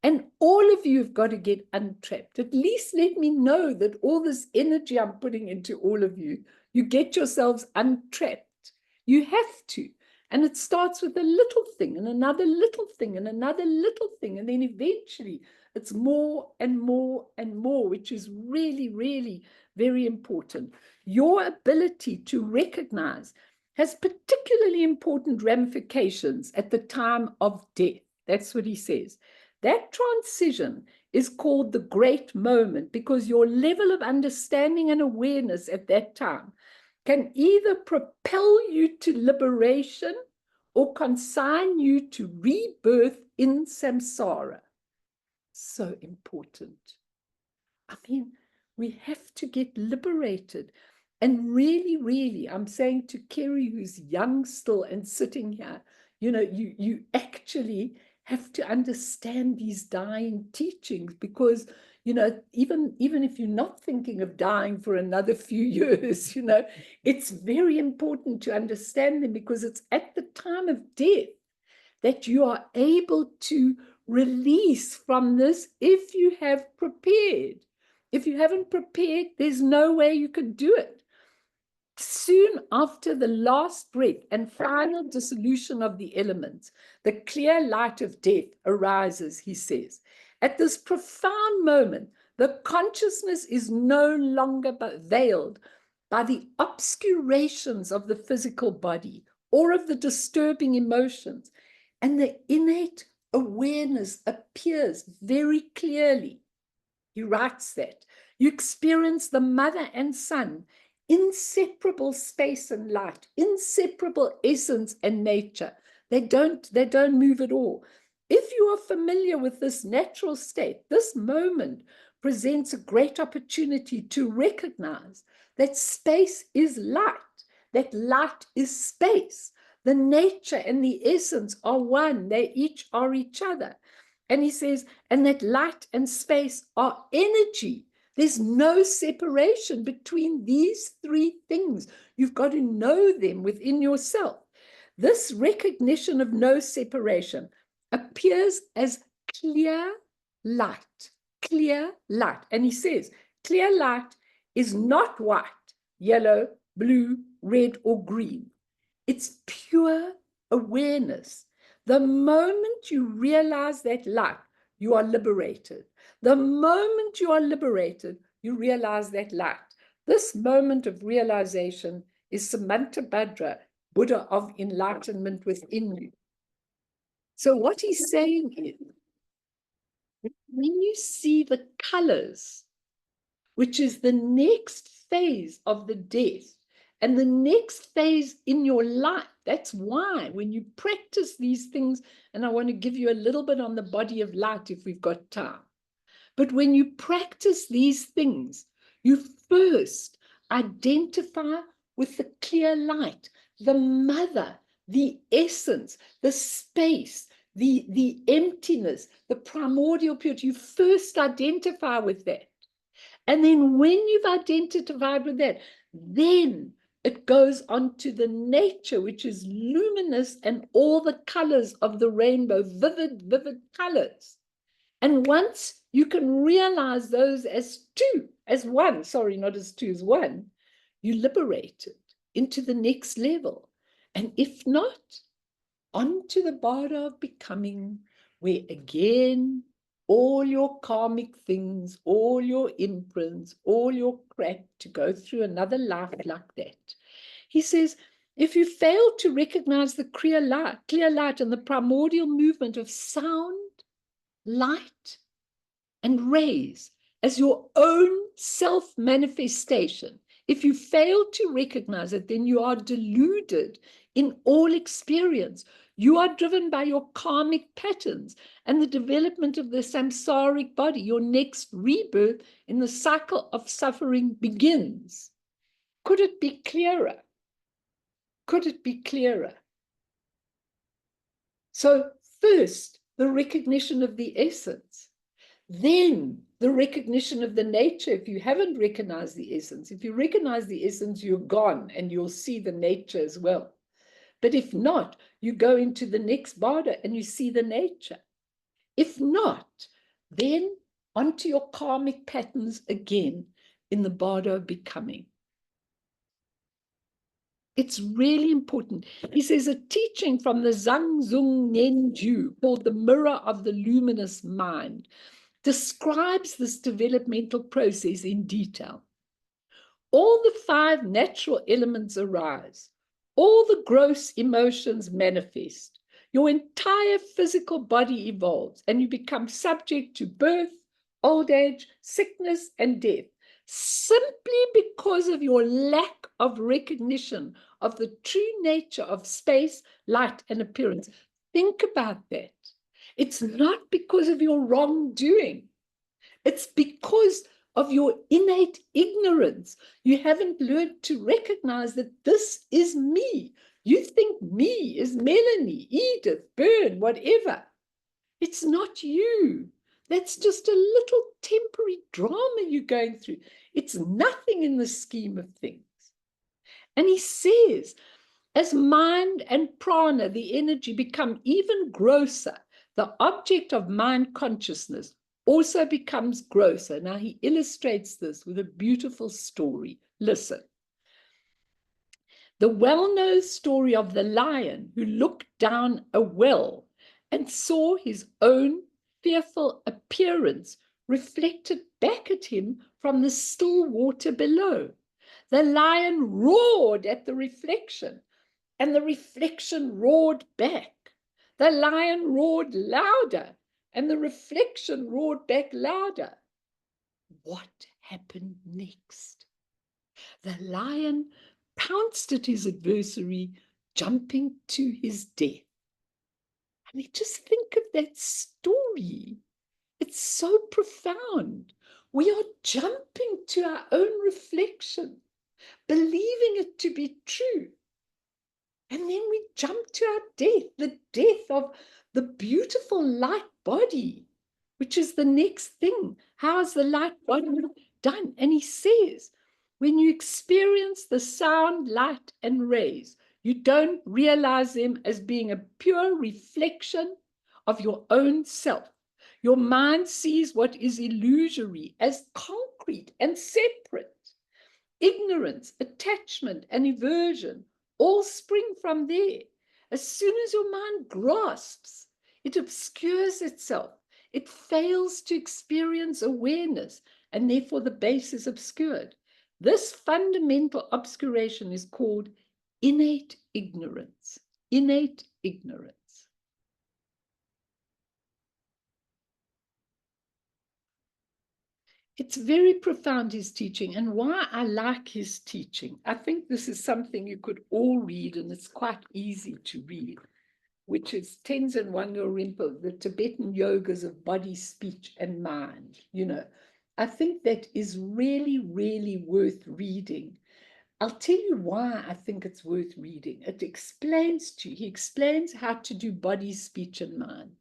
A: And all of you have got to get untrapped. At least let me know that all this energy I'm putting into all of you, you get yourselves untrapped. You have to. And it starts with a little thing and another little thing and another little thing. And then eventually it's more and more and more, which is really, really very important. Your ability to recognize has particularly important ramifications at the time of death. That's what he says. That transition is called the great moment because your level of understanding and awareness at that time can either propel you to liberation or consign you to rebirth in samsara. So important. I mean, we have to get liberated. And really, really, I'm saying to Kerry, who's young still and sitting here, you know, you actually have to understand these dying teachings because, you know, even if you're not thinking of dying for another few years, you know, it's very important to understand them because it's at the time of death that you are able to release from this if you have prepared. If you haven't prepared, there's no way you can do it. Soon after the last breath and final dissolution of the elements, the clear light of death arises, he says. At this profound moment, the consciousness is no longer veiled by the obscurations of the physical body or of the disturbing emotions, and the innate awareness appears very clearly. He writes that you experience the mother and son, inseparable space and light, inseparable essence and nature. They don't move at all. If you are familiar with this natural state, this moment presents a great opportunity to recognize that space is light, that light is space. The nature and the essence are one. They each are each other. And he says, and that light and space are energy. There's no separation between these three things. You've got to know them within yourself. This recognition of no separation appears as clear light, clear light. And he says, clear light is not white, yellow, blue, red, or green. It's pure awareness. The moment you realize that light, you are liberated. The moment you are liberated, you realize that light. This moment of realization is Samantabhadra, Buddha of enlightenment within you. So what he's saying is, when you see the colors, which is the next phase of the death, and the next phase in your life, that's why when you practice these things, and I want to give you a little bit on the body of light if we've got time. But when you practice these things, you first identify with the clear light, the mother, the essence, the space, the emptiness, the primordial purity. You first identify with that. And then when you've identified with that, then it goes on to the nature, which is luminous and all the colors of the rainbow, vivid, vivid colors. And once you can realize those as two, as one, sorry, not as two, as one, you liberate it into the next level. And if not, onto the border of becoming, where again, all your karmic things, all your imprints, all your crap, to go through another life like that. He says, if you fail to recognize the clear light and the primordial movement of sound, light, and rays as your own self-manifestation, if you fail to recognize it, then you are deluded in all experience. You are driven by your karmic patterns and the development of the samsaric body. Your next rebirth in the cycle of suffering begins. Could it be clearer? Could it be clearer? So first, the recognition of the essence. Then the recognition of the nature. If you haven't recognized the essence, if you recognize the essence, you're gone and you'll see the nature as well. But if not, you go into the next border and you see the nature. If not, then onto your karmic patterns again in the border of becoming. It's really important. He says a teaching from the Zhang Zung Nenju called the Mirror of the Luminous Mind describes this developmental process in detail. All the 5 natural elements arise. All the gross emotions manifest. Your entire physical body evolves, and you become subject to birth, old age, sickness, and death, simply because of your lack of recognition of the true nature of space, light, and appearance. Think about that. It's not because of your wrongdoing. It's because of your innate ignorance. You haven't learned to recognize that this is me. You think me is Melanie, Edith, Byrne, whatever. It's not you. That's just a little temporary drama you're going through. It's nothing in the scheme of things. And he says, as mind and prana, the energy, become even grosser, the object of mind consciousness also becomes grosser. Now he illustrates this with a beautiful story. Listen. The well-known story of the lion who looked down a well and saw his own fearful appearance reflected back at him from the still water below. The lion roared at the reflection, and the reflection roared back. The lion roared louder, and the reflection roared back louder. What happened next? The lion pounced at his adversary, jumping to his death. I mean, just think of that story. It's so profound. We are jumping to our own reflection, believing it to be true. And then we jump to our death, the death of the beautiful light body, which is the next thing. How is the light body done? And he says, when you experience the sound, light, and rays, you don't realize them as being a pure reflection of your own self. Your mind sees what is illusory as concrete and separate. Ignorance, attachment, and aversion all spring from there. As soon as your mind grasps, it obscures itself. It fails to experience awareness, and therefore the base is obscured. This fundamental obscuration is called innate ignorance. Innate ignorance. It's very profound, his teaching, and why I like his teaching. I think this is something you could all read, and it's quite easy to read, which is Tenzin Wangyal Rinpoche, the Tibetan yogas of body, speech, and mind. You know, I think that is really, really worth reading. I'll tell you why I think it's worth reading. It explains to you, he explains how to do body, speech, and mind.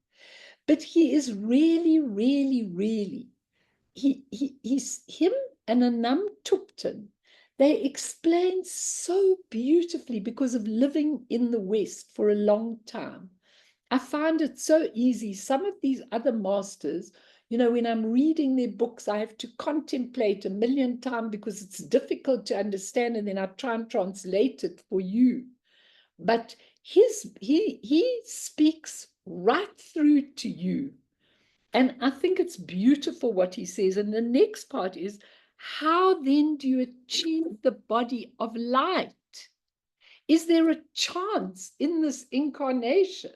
A: But he is really, really, really, he's him and Anam Tupten, they explain so beautifully because of living in the West for a long time. I find it so easy. Some of these other masters, you know, when I'm reading their books, I have to contemplate a million times because it's difficult to understand, and then I try and translate it for you. But he speaks right through to you. And I think it's beautiful what he says. And the next part is, how then do you achieve the body of light? Is there a chance in this incarnation?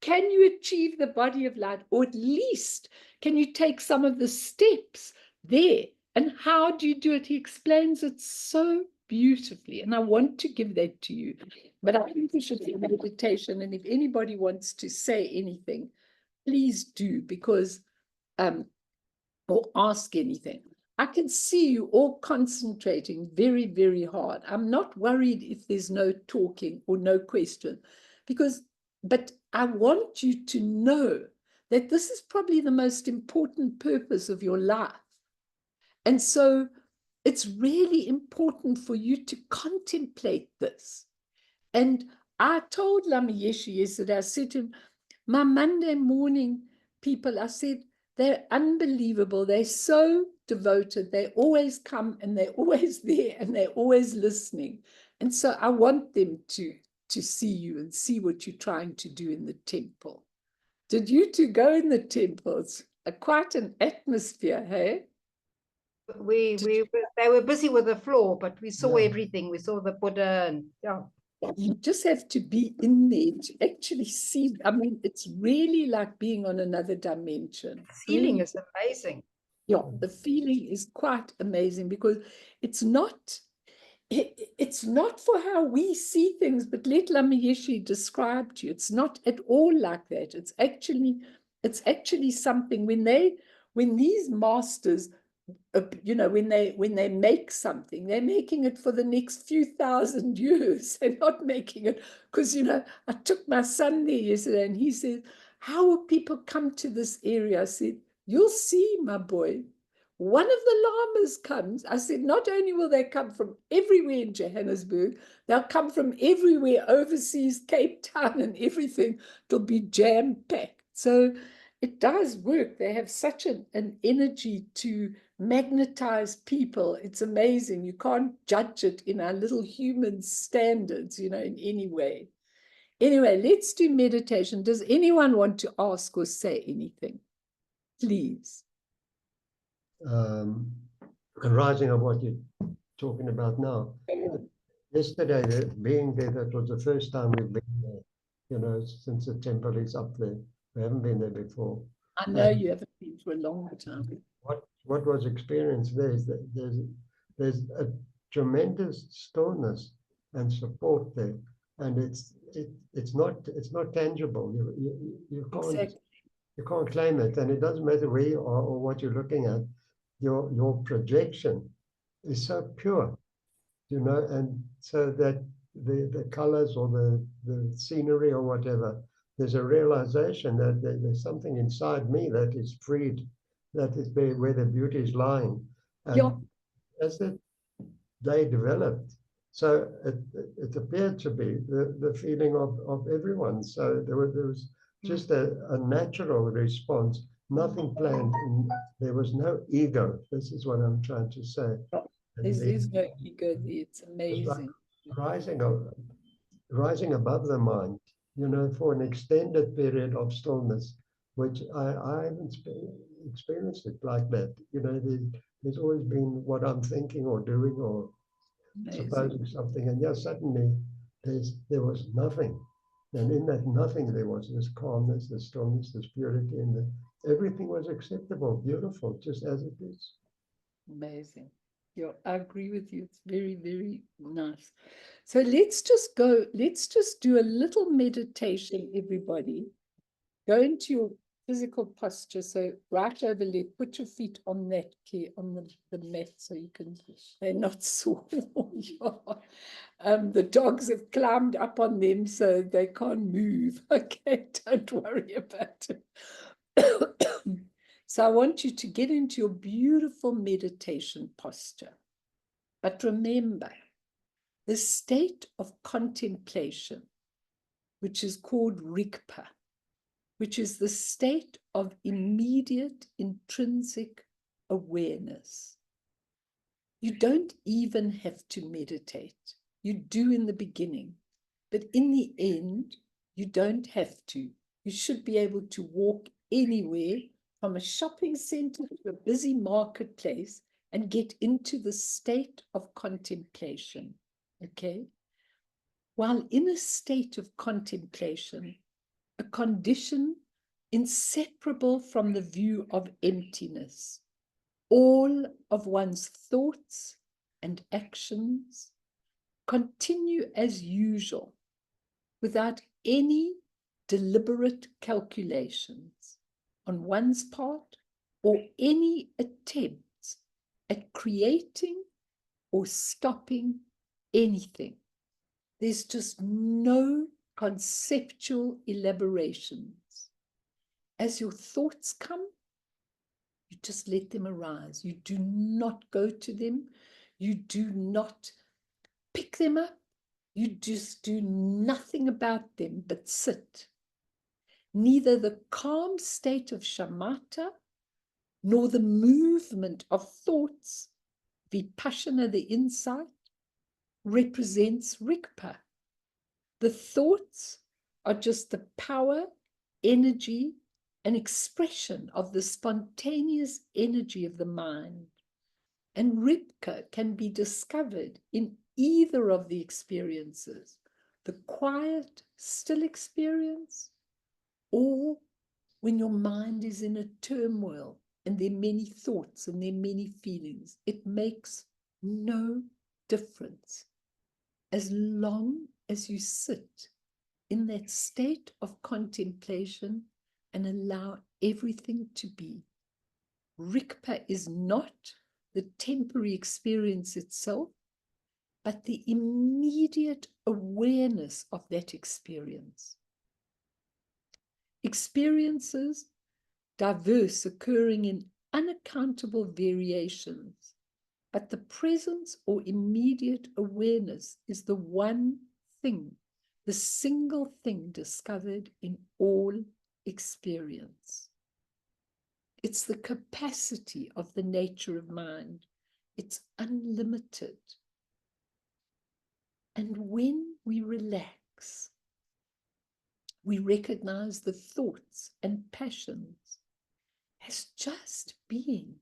A: Can you achieve the body of light? Or at least, can you take some of the steps there? And how do you do it? He explains it so beautifully. And I want to give that to you. But I think we should do meditation. And if anybody wants to say anything, please do, because, or ask anything. I can see you all concentrating very, very hard. I'm not worried if there's no talking or no question, but I want you to know that this is probably the most important purpose of your life. And so it's really important for you to contemplate this. And I told Lama Yeshe yesterday, I said to him, my Monday morning people, I said, they're unbelievable. They're so devoted. They always come and they're always there and they're always listening. And so I want them to see you and see what you're trying to do in the temple. Did you two go in the temple? It's quite an atmosphere, hey?
D: They were busy with the floor, but we saw
B: Yeah.
D: everything. We saw the Buddha and yeah.
A: You just have to be in there to actually see. I mean, it's really like being on another dimension.
D: The feeling
A: Really.
D: is amazing.
A: Yeah, the feeling is quite amazing because it's not for how we see things, but let Lama Yeshe describe to you. It's not at all like that. It's actually something when these masters, you know, when they make something, they're making it for the next few thousand years. They're not making it because, you know, I took my son there yesterday and he said, how will people come to this area? I said, you'll see, my boy. One of the lamas comes. I said, not only will they come from everywhere in Johannesburg, they'll come from everywhere overseas, Cape Town and everything. It'll be jam-packed. So it does work. They have such an energy to magnetize people. It's amazing. You can't judge it in our little human standards, you know, in any way. Anyway, let's do meditation. Does anyone want to ask or say anything? Please.
B: Arising of what you're talking about now. Yesterday, being there, that was the first time we've been there, you know, since the temple is up there. We haven't been there before.
A: I know you haven't been for a long time.
B: What was experienced there is that there's a tremendous stillness and support there, and it's not tangible. You can't
A: Exactly.
B: you can't claim it, and it doesn't matter where you are or what you're looking at. Your projection is so pure, you know, and so that the colors or the scenery or whatever, there's a realization that there's something inside me that is freed, that is where the beauty is lying. And
A: Yeah.
B: as the day developed, so it appeared to be the feeling of everyone. So there was just a natural response, nothing planned. There was no ego. This is what I'm trying to say. And
A: There's
B: then
A: no ego there. It's amazing.
B: rising, rising above the mind, you know, for an extended period of stillness, which I haven't experienced it like that. You know, there's always been what I'm thinking or doing or
A: Amazing.
B: supposing something, and yes, suddenly there was nothing, and in that nothing there was this calmness, this stillness, this purity, and everything was acceptable, beautiful, just as it is.
A: Amazing. Yeah, I agree with you. It's very, very nice. So let's just do a little meditation, everybody. Go into your physical posture. So right over there, put your feet on that key, on the mat, so you can, they're not sore. The dogs have climbed up on them, so they can't move. Okay, don't worry about it. So I want you to get into your beautiful meditation posture. But remember, the state of contemplation, which is called rigpa, which is the state of immediate intrinsic awareness. You don't even have to meditate. You do in the beginning, but in the end, you don't have to. You should be able to walk anywhere, from a shopping center to a busy marketplace, and get into the state of contemplation, okay? While in a state of contemplation, a condition inseparable from the view of emptiness, all of one's thoughts and actions continue as usual, without any deliberate calculations on one's part or any attempts at creating or stopping anything. There's just no conceptual elaborations. As your thoughts come, you just let them arise. You do not go to them. You do not pick them up. You just do nothing about them but sit. Neither the calm state of shamatha nor the movement of thoughts, vipassana, the insight, represents rigpa. The thoughts are just the power, energy, and expression of the spontaneous energy of the mind. And rigpa can be discovered in either of the experiences, the quiet, still experience, or when your mind is in a turmoil and there are many thoughts and there are many feelings. It makes no difference. As long as you sit in that state of contemplation and allow everything to be. Rigpa is not the temporary experience itself, but the immediate awareness of that experience. Experiences diverse, occurring in unaccountable variations, but the presence or immediate awareness is the one thing, the single thing discovered in all experience. It's the capacity of the nature of mind. It's unlimited. And when we relax, we recognize the thoughts and passions as just being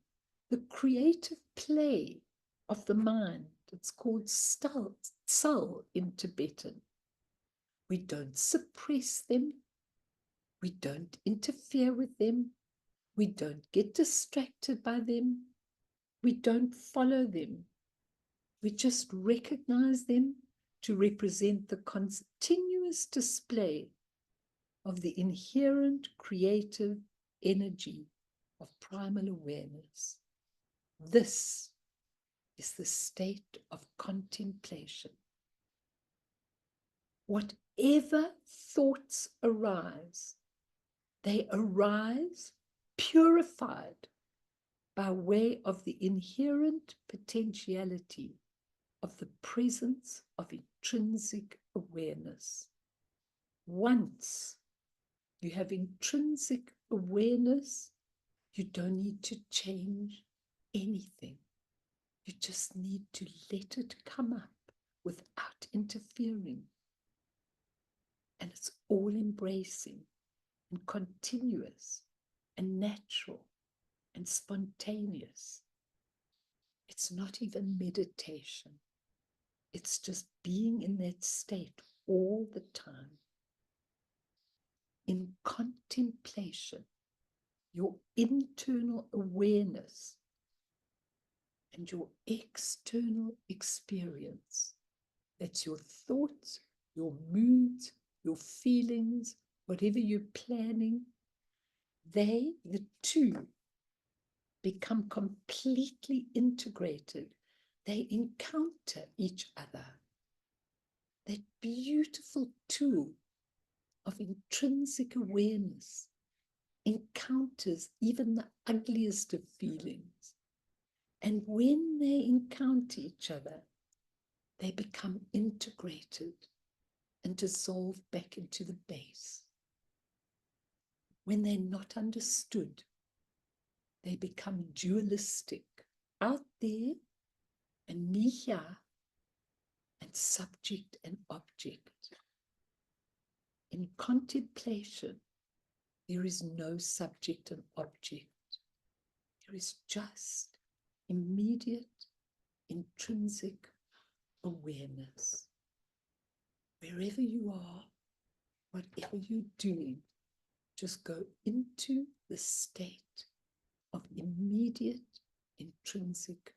A: the creative play of the mind. It's called tsal in Tibetan. We don't suppress them. We don't interfere with them. We don't get distracted by them. We don't follow them. We just recognize them to represent the continuous display of the inherent creative energy of primal awareness. This is the state of contemplation. Whatever thoughts arise, they arise purified by way of the inherent potentiality of the presence of intrinsic awareness. Once you have intrinsic awareness, you don't need to change anything. You just need to let it come up without interfering. And it's all embracing and continuous and natural and spontaneous. It's not even meditation. It's just being in that state all the time. In contemplation, your internal awareness and your external experience. That's your thoughts, your moods, your feelings, whatever you're planning. They, the two, become completely integrated. They encounter each other. That beautiful tool of intrinsic awareness encounters even the ugliest of feelings. And when they encounter each other, they become integrated and dissolve back into the base. When they're not understood, they become dualistic, out there and me here, and subject and object. In contemplation, there is no subject and object. There is just immediate, intrinsic awareness. Wherever you are, whatever you're doing, just go into the state of immediate, intrinsic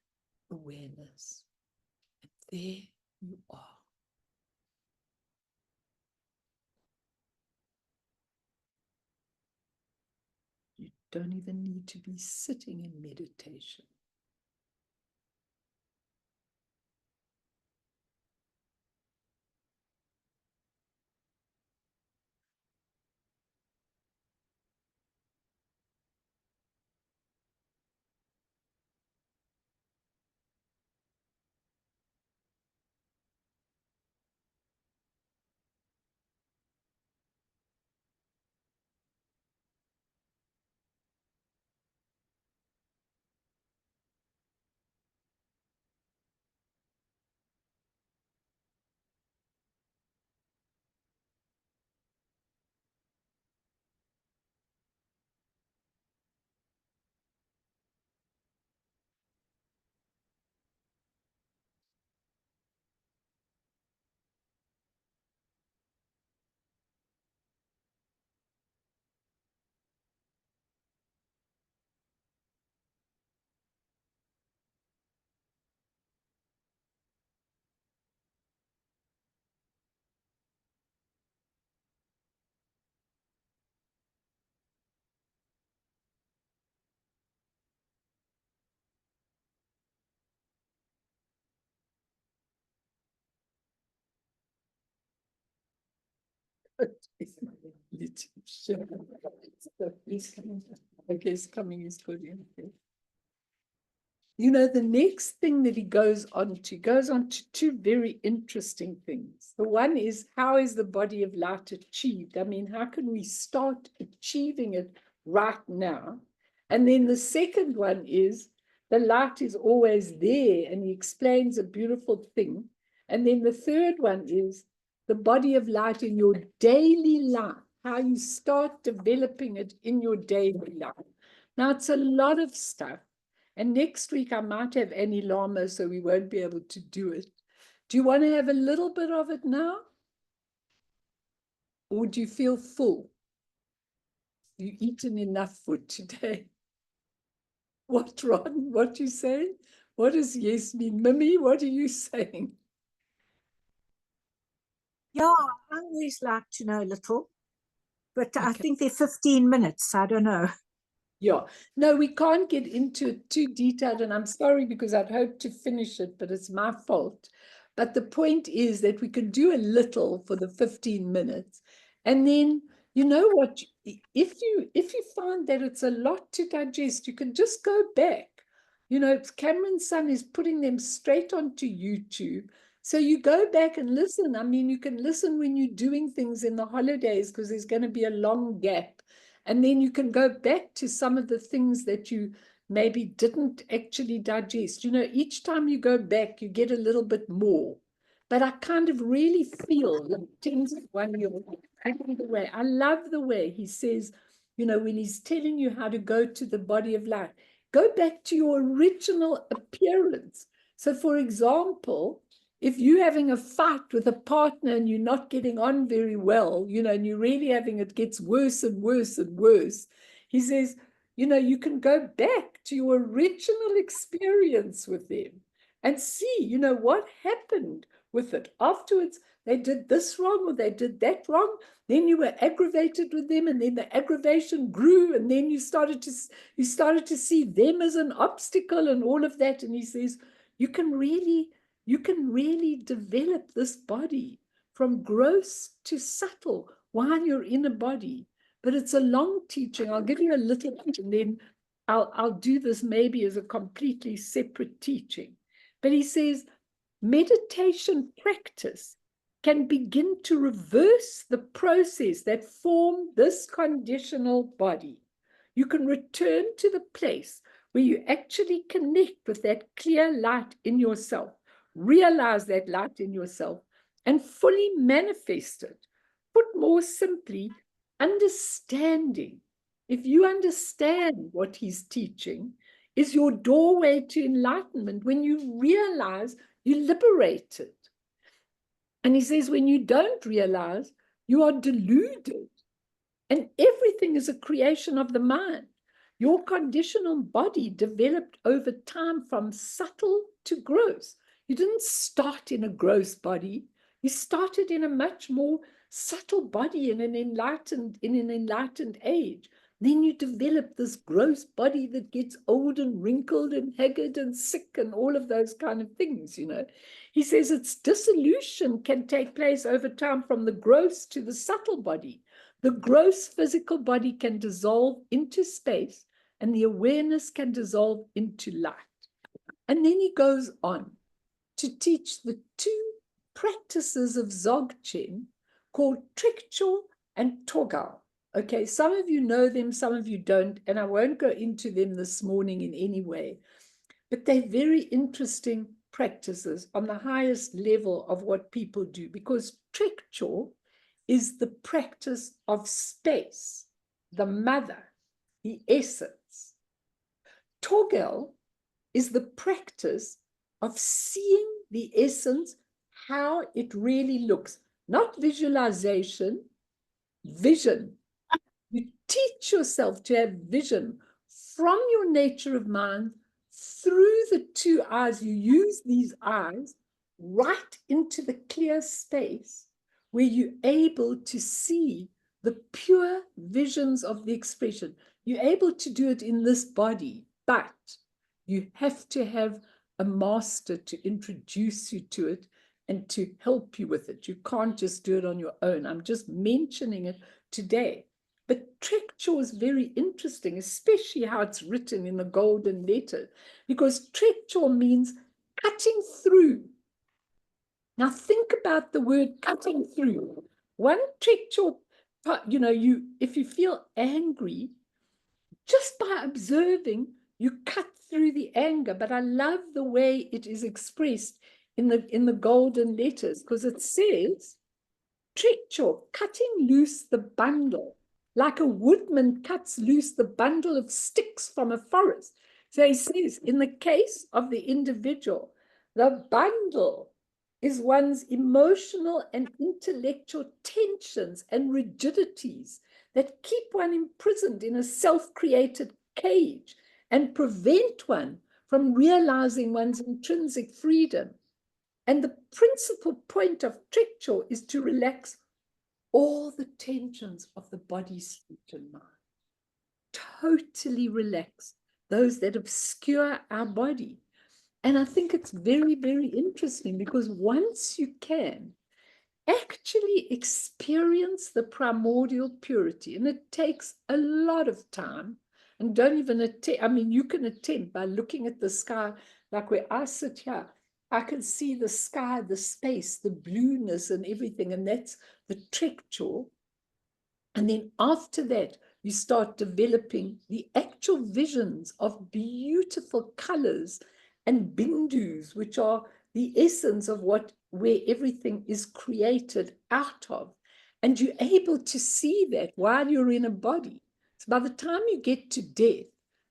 A: awareness. And there you are. You don't even need to be sitting in meditation. He's coming. Okay, he's coming, he's good. You know, the next thing that he goes on to two very interesting things. The one is, how is the body of light achieved? I mean, how can we start achieving it right now? And then the second one is, the light is always there, and he explains a beautiful thing. And then the third one is the body of light in your daily life, how you start developing it in your daily life. Now, it's a lot of stuff. And next week I might have Annie Lama, so we won't be able to do it. Do you want to have a little bit of it now? Or do you feel full? You've eaten enough for today. What, Ron? What you say? What does yes mean? Mimi, what are you saying?
E: Yeah, I always like to know a little, but I
A: Okay.
E: think they're 15 minutes. I don't know.
A: Yeah, no, we can't get into it too detailed, and I'm sorry because I'd hoped to finish it, but it's my fault. But the point is that we can do a little for the 15 minutes. And then, you know what, if you find that it's a lot to digest, you can just go back. You know, Cameron's son is putting them straight onto YouTube. So you go back and listen. I mean, you can listen when you're doing things in the holidays because there's going to be a long gap. And then you can go back to some of the things that you maybe didn't actually digest. You know, each time you go back, you get a little bit more. But I kind of really feel the 1-year-old. I love the way he says, you know, when he's telling you how to go to the body of light, go back to your original appearance. So, for example, if you're having a fight with a partner and you're not getting on very well, you know, and you're really having it gets worse and worse and worse, he says, you know, you can go back to your original experience with them and see, you know, what happened with it. Afterwards, they did this wrong or they did that wrong. Then you were aggravated with them, and then the aggravation grew, and then you started to see them as an obstacle and all of that. And he says, you can really develop this body from gross to subtle while you're in a body. But it's a long teaching. I'll give you a little bit, and then I'll do this maybe as a completely separate teaching. But he says, meditation practice can begin to reverse the process that formed this conditional body. You can return to the place where you actually connect with that clear light in yourself, realize that light in yourself, and fully manifest it. Put more simply, understanding. If you understand what he's teaching, is your doorway to enlightenment. When you realize, you're liberated. And he says, when you don't realize, you are deluded. And everything is a creation of the mind. Your conditional body developed over time from subtle to gross. You didn't start in a gross body. You started in a much more subtle body in an enlightened age. Then you develop this gross body that gets old and wrinkled and haggard and sick and all of those kind of things, you know. He says its dissolution can take place over time from the gross to the subtle body. The gross physical body can dissolve into space, and the awareness can dissolve into light. And then he goes on to teach the two practices of Dzogchen called Trekchor and Togal. Okay, some of you know them, some of you don't, and I won't go into them this morning in any way. But they're very interesting practices on the highest level of what people do, because Trekchor is the practice of space, the mother, the essence. Togal is the practice of seeing the essence, how it really looks, not visualization, vision. You teach yourself to have vision from your nature of mind through the two eyes. You use these eyes right into the clear space where you're able to see the pure visions of the expression. You're able to do it in this body, but you have to have a master to introduce you to it and to help you with it. You can't just do it on your own. I'm just mentioning it today. But Trekchor is very interesting, especially how it's written in the golden letter, because Trekchor means cutting through. Now think about the word cutting through. One Trekchor, you know, if you feel angry, just by observing, you cut through the anger. But I love the way it is expressed in the golden letters, because it says, Trekchor, cutting loose the bundle, like a woodman cuts loose the bundle of sticks from a forest. So he says, in the case of the individual, the bundle is one's emotional and intellectual tensions and rigidities that keep one imprisoned in a self-created cage and prevent one from realizing one's intrinsic freedom. And the principal point of Trekchor is to relax all the tensions of the body, speech, and mind. Totally relax those that obscure our body. And I think it's very, very interesting, because once you can actually experience the primordial purity, and it takes a lot of time, and don't even attempt, I mean, you can attempt by looking at the sky, like where I sit here, I can see the sky, the space, the blueness and everything, and that's the Trekchor. And then after that, you start developing the actual visions of beautiful colors and bindus, which are the essence of where everything is created out of. And you're able to see that while you're in a body. So by the time you get to death,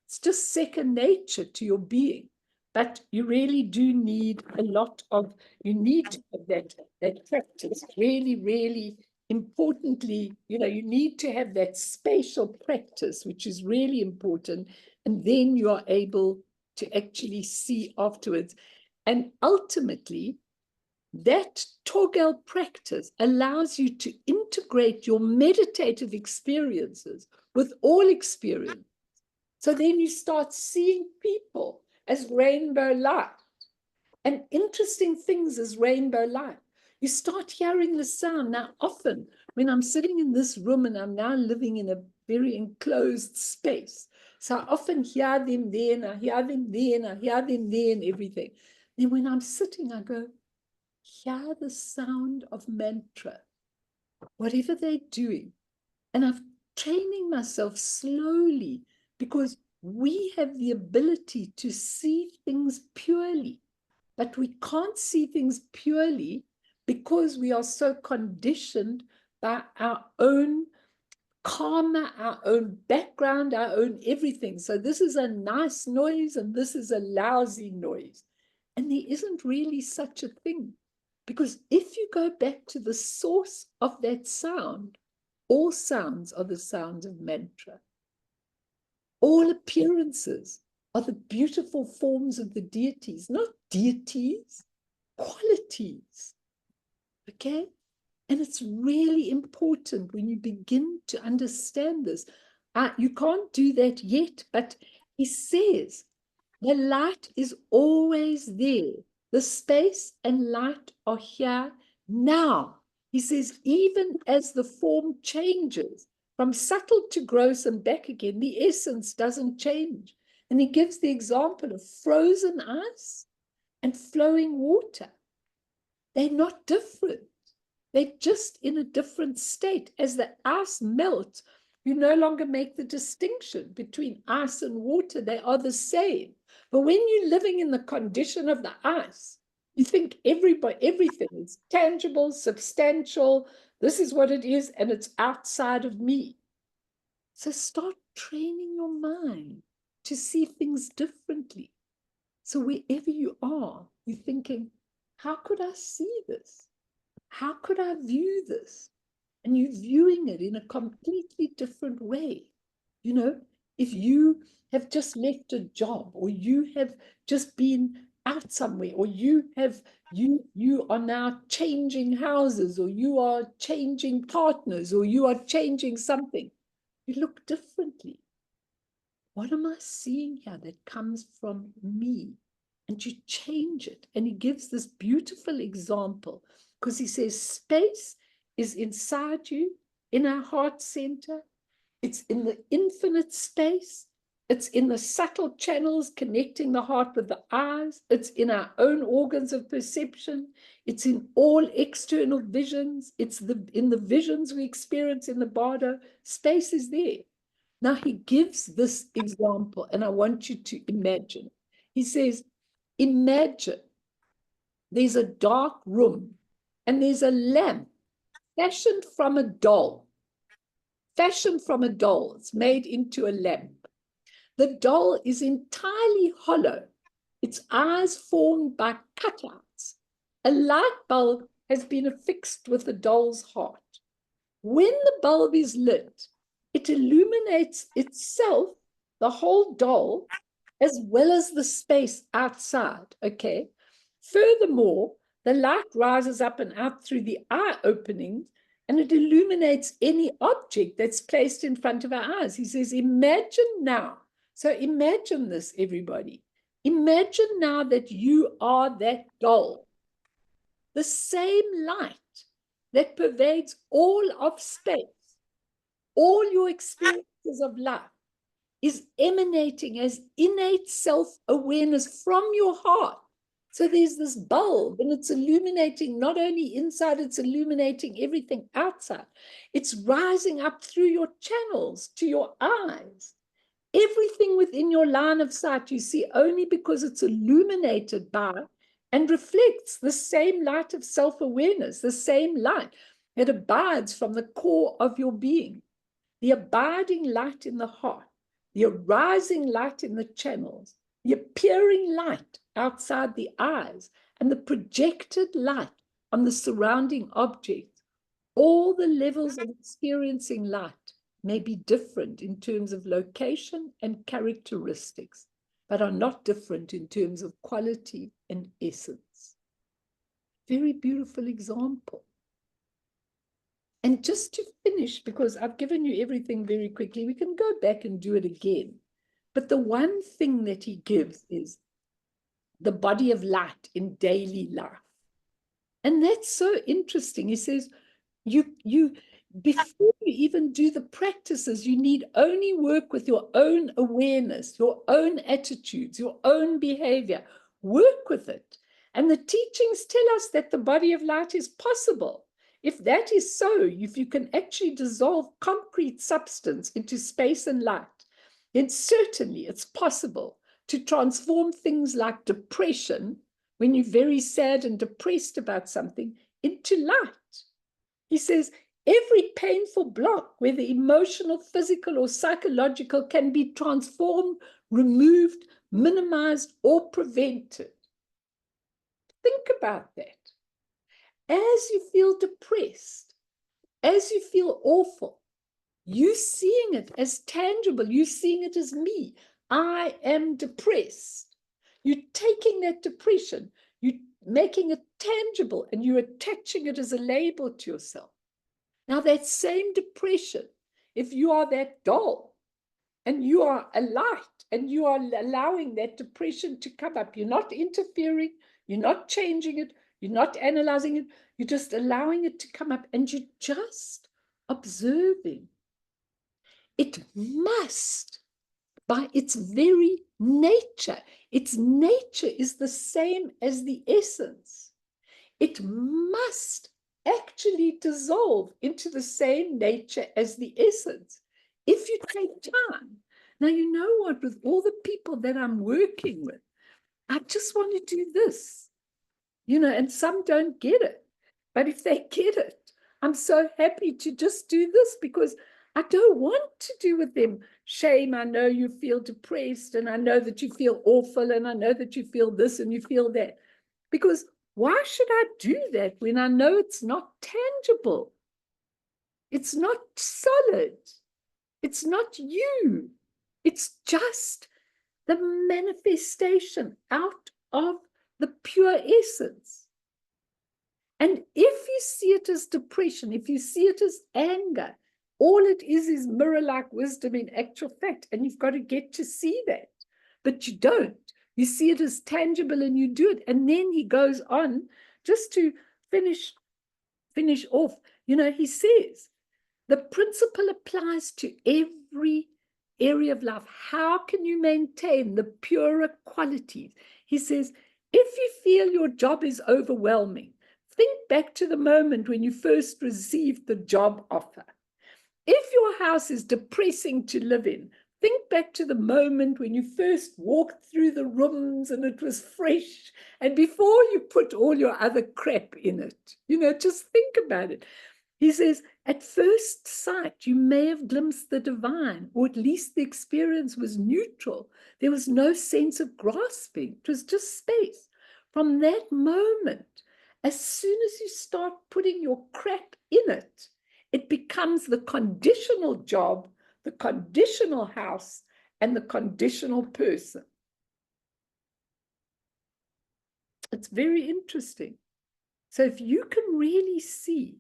A: it's just second nature to your being. But you really do need a lot of, you need to have that practice. Really, really importantly, you need to have that spatial practice, which is really important. And then you are able to actually see afterwards. And ultimately, that Togel practice allows you to integrate your meditative experiences with all experience. So then you start seeing people as rainbow light and interesting things as rainbow light. You start hearing the sound. Now, often when I'm sitting in this room and I'm now living in a very enclosed space, so I often hear them there and I hear them there and I hear them there and everything. Then when I'm sitting, I go, hear the sound of mantra, whatever they're doing. And I'm training myself slowly because we have the ability to see things purely, but we can't see things purely because we are so conditioned by our own karma, our own background, our own everything. So this is a nice noise and this is a lousy noise. And there isn't really such a thing. Because if you go back to the source of that sound, all sounds are the sounds of mantra. All appearances are the beautiful forms of the deities, not deities, qualities. Okay? And it's really important when you begin to understand this. You can't do that yet, but he says the light is always there. The space and light are here now. He says, even as the form changes from subtle to gross and back again, the essence doesn't change. And he gives the example of frozen ice and flowing water. They're not different. They're just in a different state. As the ice melts, you no longer make the distinction between ice and water. They are the same. But when you're living in the condition of the ice, you think everything is tangible, substantial. This is what it is, and it's outside of me. So start training your mind to see things differently. So wherever you are, you're thinking, how could I see this? How could I view this? And you're viewing it in a completely different way. You know, if you have just left a job, or you have just been out somewhere, or you are now changing houses, or you are changing partners, or you are changing something, you look differently. What am I seeing here that comes from me? And you change it. And he gives this beautiful example because he says space is inside you, in our heart center. It's in the infinite space. It's in the subtle channels connecting the heart with the eyes. It's in our own organs of perception. It's in all external visions. It's in the visions we experience in the bardo. Space is there. Now he gives this example, and I want you to imagine. He says, imagine there's a dark room and there's a lamp fashioned from a doll. It's made into a lamp. The doll is entirely hollow, its eyes formed by cutouts. A light bulb has been affixed with the doll's heart. When the bulb is lit, it illuminates itself, the whole doll, as well as the space outside, okay? Furthermore, the light rises up and out through the eye openings, and it illuminates any object that's placed in front of our eyes. He says, imagine now. So imagine this, everybody. Imagine now that you are that doll. The same light that pervades all of space, all your experiences of life, is emanating as innate self-awareness from your heart. So there's this bulb and it's illuminating not only inside, it's illuminating everything outside. It's rising up through your channels to your eyes. Everything within your line of sight you see only because it's illuminated by and reflects the same light of self-awareness, the same light that abides from the core of your being. The abiding light in the heart, the arising light in the channels, the appearing light outside the eyes, and the projected light on the surrounding objects. All the levels of experiencing light may be different in terms of location and characteristics, but are not different in terms of quality and essence. Very beautiful example. And just to finish, because I've given you everything very quickly, we can go back and do it again. But the one thing that he gives is the body of light in daily life. And that's so interesting. He says, before you even do the practices, you need only work with your own awareness, your own attitudes, your own behavior. Work with it. And the teachings tell us that the body of light is possible. If that is so, if you can actually dissolve concrete substance into space and light, then certainly it's possible to transform things like depression, when you're very sad and depressed about something, into light. He says, every painful block, whether emotional, physical, or psychological, can be transformed, removed, minimized, or prevented. Think about that. As you feel depressed, as you feel awful, you seeing it as tangible, you seeing it as me. I am depressed. You're taking that depression, you're making it tangible, and you're attaching it as a label to yourself. Now, that same depression, if you are that doll and you are a light and you are allowing that depression to come up, you're not interfering, you're not changing it, you're not analyzing it, you're just allowing it to come up and you're just observing. It must, by its very nature, its nature is the same as the essence. It must actually dissolve into the same nature as the essence if you take time. Now, you know what, with all the people that I'm working with, I just want to do this, and some don't get it. But if they get it, I'm so happy to just do this, because I don't want to do with them shame. I know you feel depressed, and I know that you feel awful, and I know that you feel this and you feel that. Because why should I do that when I know it's not tangible? It's not solid. It's not you. It's just the manifestation out of the pure essence. And if you see it as depression, if you see it as anger, all it is mirror-like wisdom in actual fact, and you've got to get to see that. But you don't. You see it as tangible and you do it. And then he goes on, just to finish off, he says, the principle applies to every area of life. How can you maintain the purer qualities? He says, if you feel your job is overwhelming, think back to the moment when you first received the job offer. If your house is depressing to live in, think back to the moment when you first walked through the rooms and it was fresh, and before you put all your other crap in it. Just think about it. He says, at first sight, you may have glimpsed the divine, or at least the experience was neutral. There was no sense of grasping. It was just space. From that moment, as soon as you start putting your crap in it, it becomes the conditional job, the conditional house, and the conditional person. It's very interesting. So if you can really see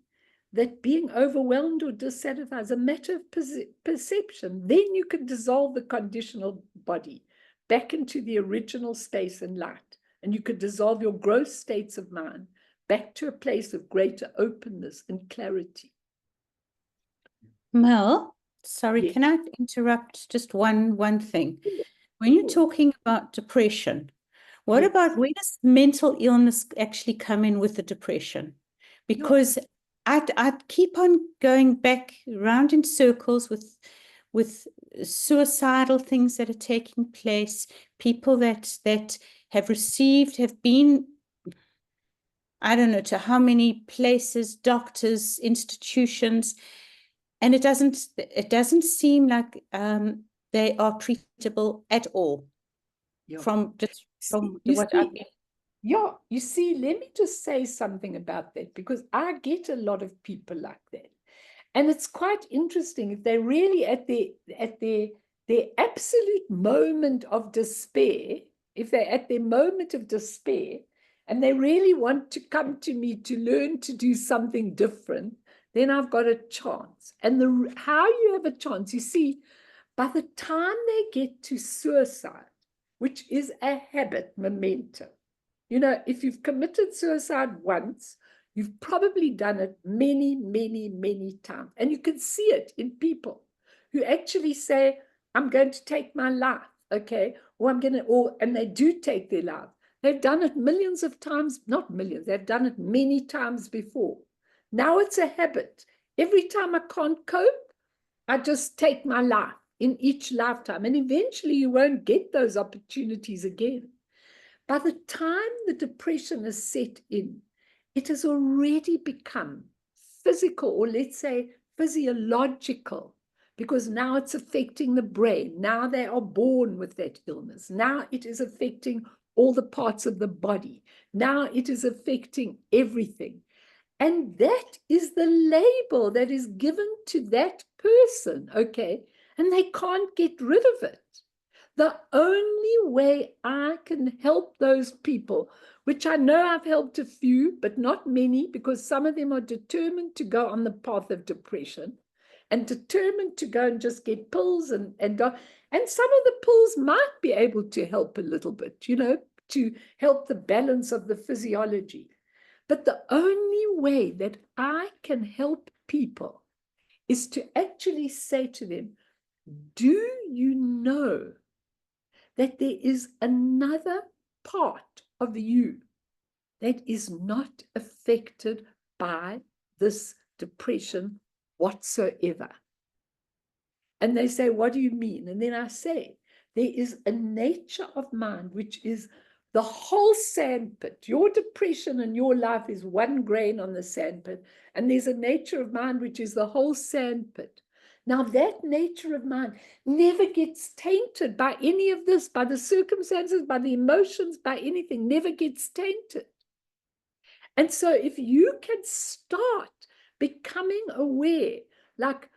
A: that being overwhelmed or dissatisfied is a matter of perception, then you can dissolve the conditional body back into the original space and light. And you could dissolve your gross states of mind back to a place of greater openness and clarity.
F: Mel, sorry,
A: Yes.
F: can I interrupt just one thing? When you're talking about depression, What
A: Yes.
F: about, where does mental illness actually come in with the depression? Because I'd keep on going back round in circles with suicidal things that are taking place, people that have been, I don't know to how many places, doctors, institutions, and it doesn't seem like they are treatable at all.
A: Yeah.
F: From
A: You
F: what
A: see-
F: I've been.
A: Yeah, you see, let me just say something about that, because I get a lot of people like that. And it's quite interesting if they're really at their absolute moment of despair, if they're at their moment of despair, and they really want to come to me to learn to do something different, then I've got a chance. And how you have a chance, you see, by the time they get to suicide, which is a habit momentum, you know, if you've committed suicide once, you've probably done it many, many, many times. And you can see it in people who actually say, I'm going to take my life, okay? And they do take their life. They've done it millions of times, not millions, they've done it many times before. Now it's a habit. Every time I can't cope, I just take my life in each lifetime. And eventually you won't get those opportunities again. By the time the depression is set in, it has already become physical, or let's say physiological, because now it's affecting the brain. Now they are born with that illness. Now it is affecting all the parts of the body. Now it is affecting everything. And that is the label that is given to that person, okay? And they can't get rid of it. The only way I can help those people, which I know I've helped a few, but not many, because some of them are determined to go on the path of depression and determined to go and just get pills and some of the pills might be able to help a little bit, you know, to help the balance of the physiology. But the only way that I can help people is to actually say to them, do you know that there is another part of you that is not affected by this depression whatsoever? And they say, what do you mean? And then I say, there is a nature of mind which is the whole sandpit. Your depression and your life is one grain on the sandpit. And there's a nature of mind which is the whole sandpit. Now, that nature of mind never gets tainted by any of this, by the circumstances, by the emotions, by anything, never gets tainted. And so if you can start becoming aware, like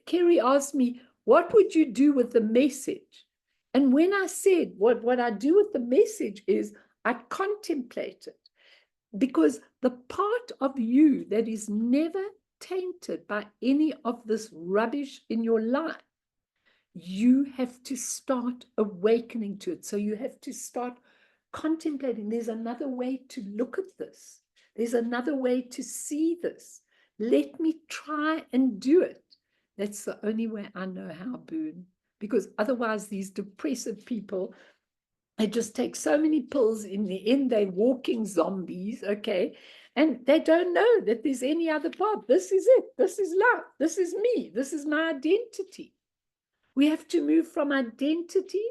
A: Kerry asked me, what would you do with the message? And when I said what I do with the message is I contemplate it, because the part of you that is never tainted by any of this rubbish in your life, you have to start awakening to it. So you have to start contemplating. There's another way to look at this. There's another way to see this. Let me try and do it. That's the only way I know how, Boone, because otherwise these depressive people, they just take so many pills. In the end, they're walking zombies, okay? And they don't know that there's any other path. This is it. This is life. This is me. This is my identity. We have to move from identity,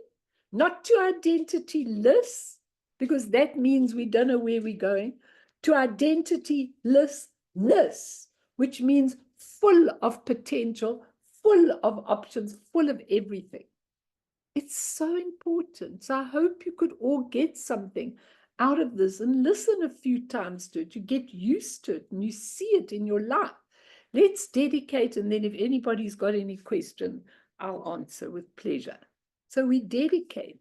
A: not to identity-less, because that means we don't know where we're going, to identity-lessness, which means full of potential, full of options, full of everything. It's so important. So I hope you could all get something out of this and listen a few times to it. You get used to it and you see it in your life. Let's dedicate, and then if anybody's got any question, I'll answer with pleasure. So we dedicate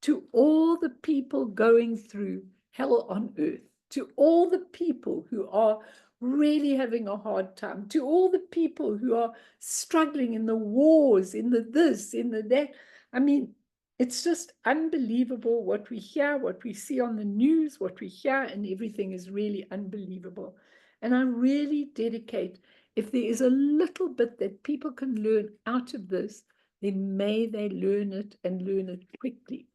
A: to all the people going through hell on earth, to all the people who are really having a hard time, to all the people who are struggling in the wars, in the this, in the that. I mean, it's just unbelievable what we hear, what we see on the news, what we hear, and everything is really unbelievable. And I really dedicate, if there is a little bit that people can learn out of this, then may they learn it and learn it quickly.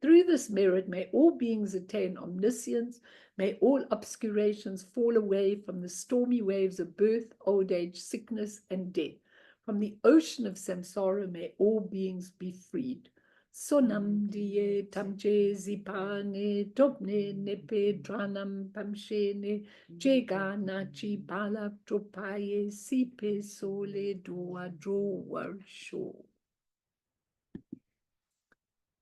A: Through this merit, may all beings attain omniscience. May all obscurations fall away from the stormy waves of birth, old age, sickness, and death. From the ocean of samsara, may all beings be freed. Sonam diye tamche zipane topne nepe dranam pamshene jega nachi balak tropaye sipe sole dua dro warsho.